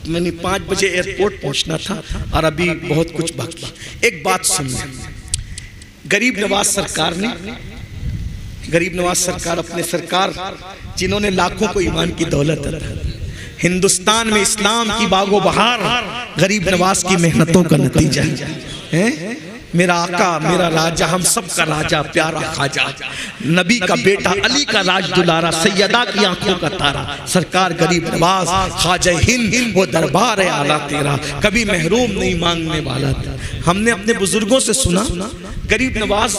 میں نے 5 بجے ایئرپورٹ پہنچنا تھا اور ابھی بہت کچھ باقی۔ ایک بات سنیں، غریب نواز سرکار نے، غریب نواز سرکار اپنے سرکار جنہوں نے لاکھوں کو ایمان کی دولت عطا، ہندوستان میں اسلام کی باغ و بہار غریب نواز کی محنتوں کا نتیجہ ہے۔ میرا آقا، میرا راجہ، ہم سب کا راجہ، پیارا خواجہ، نبی کا بیٹا، علی کا راج دلارا، سیدہ کی آنکھوں کا تارا، سرکار غریب نواز، خواجہ ہند، وہ دربار ہے اعلیٰ تیرا، کبھی محروم نہیں مانگنے والا تھا۔ ہم نے اپنے بزرگوں سے سنا، غریب نواز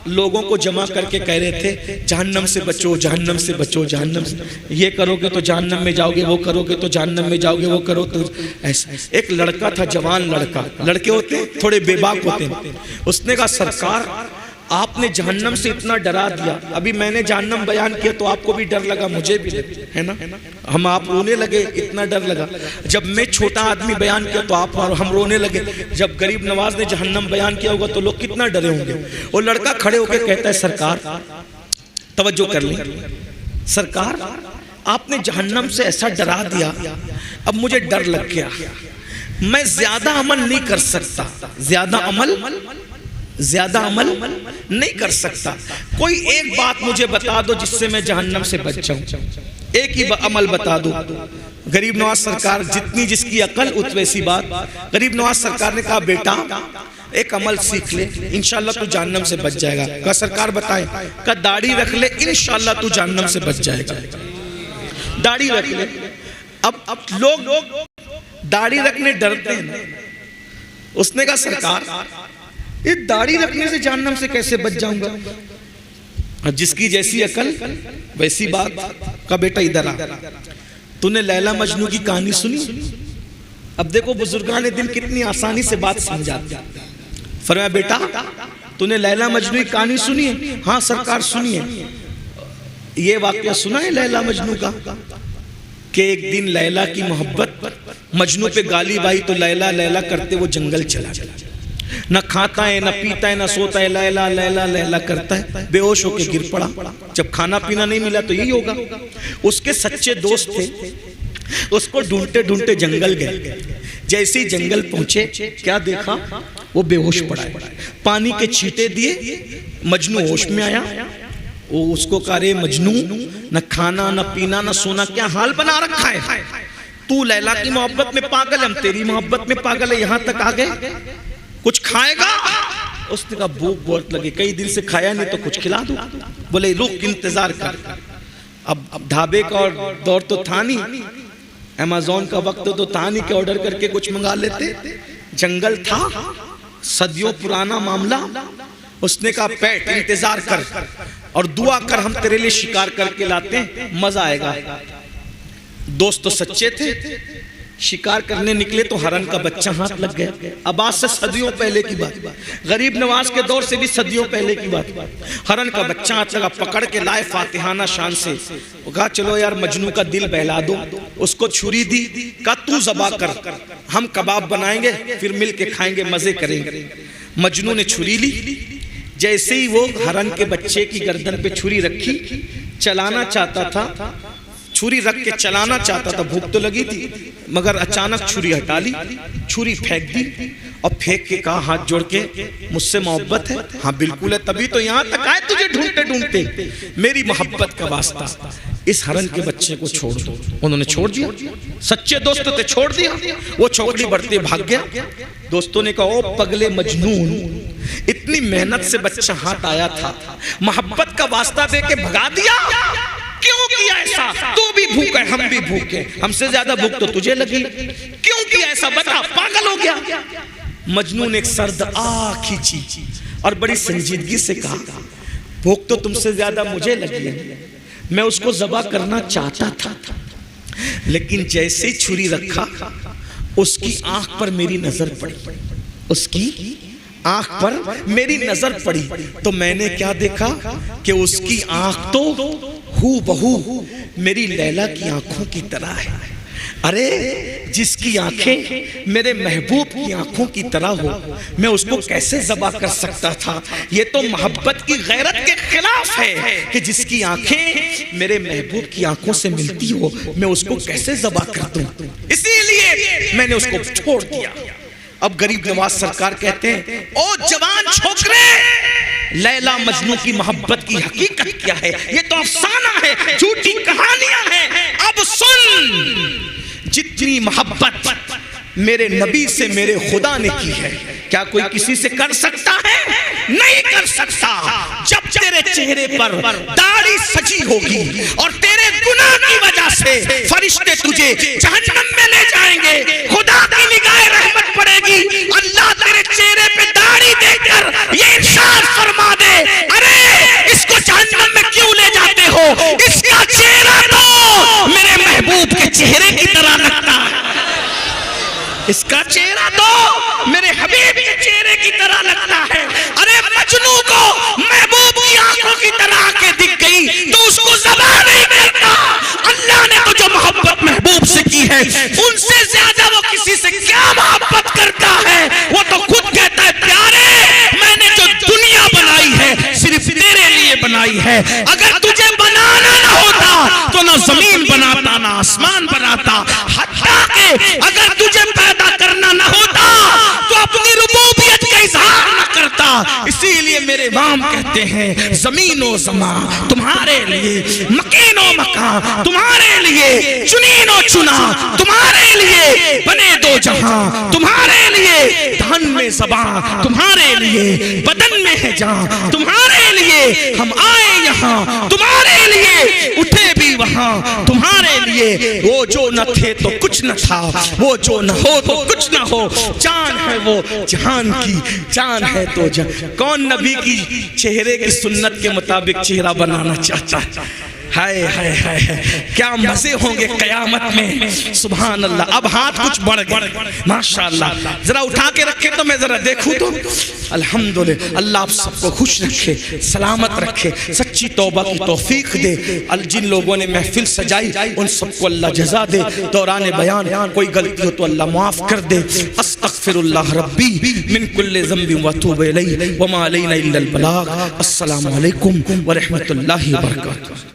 لوگوں کو جمع کر کے کہہ رہے تھے جہنم سے بچو، جہنم سے بچو، جہنم سے، یہ کرو گے تو جہنم میں جاؤ گے، وہ کرو گے تو جہنم میں جاؤ گے، وہ کرو تو ایسا۔ ایک لڑکا تھا، جوان لڑکا، لڑکے ہوتے ہیں تھوڑے بے باک ہوتے ہیں، اس نے کہا سرکار آپ نے جہنم سے اتنا ڈرا دیا، ابھی میں نے جہنم بیان کیا تو آپ کو بھی ڈر لگا، مجھے بھی ہے نا، ہم آپ رونے لگے، اتنا ڈر لگا۔ جب میں چھوٹا آدمی بیان کیا تو آپ ہم رونے لگے، جب غریب نواز نے جہنم بیان کیا ہوگا تو لوگ کتنا ڈرے ہوں گے۔ وہ لڑکا کھڑے ہو کے کہتا ہے سرکار، توجہ کر لیں، سرکار آپ نے جہنم سے ایسا ڈرا دیا، اب مجھے ڈر لگ گیا، میں زیادہ عمل نہیں کر سکتا، زیادہ عمل نہیں کر سکتا، کوئی ایک بات مجھے بتا دو جس سے میں جہنم سے بچ جاؤں، ایک ہی عمل بتا دو۔ غریب نواز سرکار جتنی جس کی عقل اتوے سی بات، غریب نواز سرکار نے کہا بیٹا ایک عمل سیکھ لے، انشاءاللہ تو جہنم سے بچ جائے گا۔ کہا سرکار بتائیں، کہا داڑھی رکھ لے، انشاءاللہ تو جہنم سے بچ جائے گا، داڑھی رکھ لے۔ اب لوگ داڑھی رکھنے ڈرتے ہیں، اس نے کہا سرکار یہ داڑھی رکھنے سے جہنم سے کیسے بچ جاؤں گا؟ جس کی جیسی عقل ویسی بات۔ کا بیٹا ادھر آ، تو نے لیلا مجنو کی کہانی سنی؟ اب دیکھو بزرگان دل کتنی آسانی سے بات سمجھاتے ہیں۔ فرمایا بیٹا تو نے لیلا مجنو کی کہانی سنی ہے؟ ہاں سرکار سنی ہے۔ یہ واقعہ سنا ہے لیلا مجنو کا کہ ایک دن لیلا کی محبت مجنو پہ گالی بائی تو لیلا لیلا کرتے وہ جنگل چلا گیا. نہ کھاتا ہے نہ پیتا ہے نہ سوتا ہے, لیلا لیلا لیلا کرتا ہے, بے ہوش ہو کے گر پڑا. جب کھانا پینا نہیں ملا تو یہی ہوگا. اس کے سچے دوست تھے, اس کو ڈھونڈتے ڈھونڈتے جنگل گئے. جیسے ہی جنگل پہنچے کیا دیکھا, وہ بے ہوش پڑا ہے. پانی کے چھینٹے دیے, مجنو ہوش میں آیا. وہ اس کو کہا رے مجنو, نہ کھانا نہ پینا نہ سونا, کیا حال بنا رکھا ہے, تو لیلا کی محبت میں پاگل ہے, ہم تیری محبت میں پاگل ہے, یہاں تک آ گئے, کچھ کھائے گا؟ اس نے کہا بھوک بہت لگی, کئی دن سے کھایا نہیں تو کچھ کھلا دو. بولے رک انتظار کر. اب ڈھابے کا دور تو تھا نہیں, ایمیزون کا وقت تو تھا نہیں کہ آرڈر کر کے کچھ منگا لیتے. جنگل تھا, صدیوں پرانا معاملہ. اس نے کہا پیٹ انتظار کر اور دعا کر, ہم تیرے لیے شکار کر کے لاتے ہیں, مزہ آئے گا. دوست تو سچے تھے, شکار کرنے نکلے تو ہرن کا بچہ ہاتھ لگ گیا. اب آج سے صدیوں پہلے کی بات, غریب نواز کے دور سے بھی صدیوں پہلے کی بات. ہرن کا بچہ ہاتھ لگا, پکڑ کے لائے فاتحانہ شان سے. وہ کہا چلو یار مجنو کا دل بہلا دو. اس کو چھری دی, کہا تو ذبح کر, ہم کباب بنائیں گے پھر مل کے کھائیں گے, مزے کریں گے. مجنو نے چھری لی. جیسے ہی وہ ہرن کے بچے کی گردن پہ چھری رکھی, چلانا چاہتا تھا, چھری رکھ کے چلانا چاہتا تھا, بھوک تو لگی تھی, مگر اچانک چھری ہٹا لی, چھری پھینک دی اور پھینک کے کہا ہاتھ جوڑ کے مجھ سے محبت ہے؟ ہاں بالکل ہے, تبھی تو یہاں تک آئے تجھے ڈھونڈتے ڈھونڈتے. میری محبت کا واسطہ, اس ہرن کے بچے کو چھوڑ دو. انہوں نے چھوڑ دیا, سچے دوست تھے, چھوڑ دیا. وہ چوکڑی بڑھتے بھاگ گیا. دوستوں نے کہا او پگلے مجنون, اتنی محنت سے بچہ ہاتھ آیا تھا, محبت کا واسطہ دے کے بھگا دیا, کیوں کیا ایسا؟ تو بھی بھوک ہے, ہم بھی بھوک ہیں, ہم سے زیادہ بھوک تو تجھے لگی, کیوں کیا ایسا بتا, پاگل ہو گیا. مجنون نے ایک سرد آنکھ کھینچی اور بڑی سنجیدگی سے کہا بھوک تو تم سے زیادہ مجھے لگی ہے, میں اس کو ذبح کرنا چاہتا تھا, لیکن جیسے ہی چھری رکھا اس کی آنکھ پر میری نظر پڑی, اس کی آنکھ پر میری نظر پڑی تو میں نے کیا دیکھا کہ اس کی آنکھ تو ہو بہو میری لیلا کی آنکھوں کی طرح ہے. ارے جس کی آنکھیں میرے محبوب کی آنکھوں کی طرح ہو, میں اس کو کیسے ذبح کر سکتا تھا؟ یہ تو محبت کی غیرت کے خلاف ہے کہ جس کی آنکھیں میرے محبوب کی آنکھوں سے ملتی ہو, میں اس کو کیسے ذبح کر دوں؟ اسی لیے میں نے اس کو چھوڑ دیا. اب غریب نواز سرکار کہتے ہیں او جوان چھوکرے, لیلا مجنو کی محبت کی حقیقت کیا ہے؟ یہ تو افسانہ ہے, جھوٹی کہانیاں ہیں. اب سن, جتنی محبت میرے نبی سے میرے خدا نے کی ہے, کیا کوئی کسی سے کر سکتا ہے؟ نہیں کر سکتا. جب تیرے چہرے پر داڑھی سجی ہوگی اور تیرے گناہ کی وجہ سے فرشتے تجھے جہنم میں لے جائیں گے, خدا کی نگاہ رحمت پڑے گی, اللہ تیرے چہرے پہ داڑھی دے کر یہ ارشاد فرما دے ارے اس کو جہنم میں کیوں لے جاتے ہو, اس کا چہرہ تو میرے محبوب کے چہرے کی طرح لگتا ہے, اس کا چہرہ تو میرے حبیب کے چہرے کی طرح لگتا ہے. ارے مجنو کو محبوب کی آنکھوں کی طرح کے دکھ گئی تو اس کو ذبح نہیں کرتا. اللہ نے تو جو محبت محبوب سے کی ہے ان سے زیادہ وہ کسی سے کیا محبت کرتا ہے. وہ تو خود کہتا ہے پیارے میں نے جو دنیا بنائی ہے صرف تیرے لیے بنائی ہے, اگر تجھے بنانا نہ ہوتا تو نہ زمین بناتا نہ آسمان بناتا, حتیٰ کہ اگر تجھے پیدا کرنا نہ ہوتا تو اپنی ربوبیت کا اظہار نہ کرتا. اسی لیے میرے امام کہتے ہیں زمین و زمان تمہارے لیے, مکین و مکان تمہارے لیے, چنین و چنا تمہارے لیے, بنے دو جہاں تمہارے لیے, دھن میں زبان تمہارے لیے, بدن میں ہے جان تمہارے لیے, ہم آئے یہاں تمہارے لیے, اٹھے بھی وہاں تمہارے لیے. وہ جو نہ تھے تو کچھ نہ تھا, وہ جو نہ ہو تو کچھ نہ ہو, جان ہے وہ جہان کی جان ہے تو جان. کون نبی کی چہرے کی سنت کے مطابق چہرہ بنانا چاہتا ہے؟ ہائے ہائے ہائے کیا مزے ہوں گے قیامت میں، سبحان اللہ۔ اب ہاتھ کچھ بڑھ گئے ماشاءاللہ، ذرا اٹھا کے رکھے تو میں ذرا دیکھوں تو۔ الحمدللہ، اللہ آپ سب کو خوش رکھے، سلامت رکھے، سچی توبہ کی توفیق دے۔ جن لوگوں نے محفل سجائی ان سب کو اللہ جزا دے، دوران بیان کوئی غلطی ہو تو اللہ معاف کر دے۔ استغفر اللہ ربی من کل ذنب واتوب الیہ وما علینا الا البلاغ۔ السلام علیکم ورحمۃ اللہ وبرکاتہ۔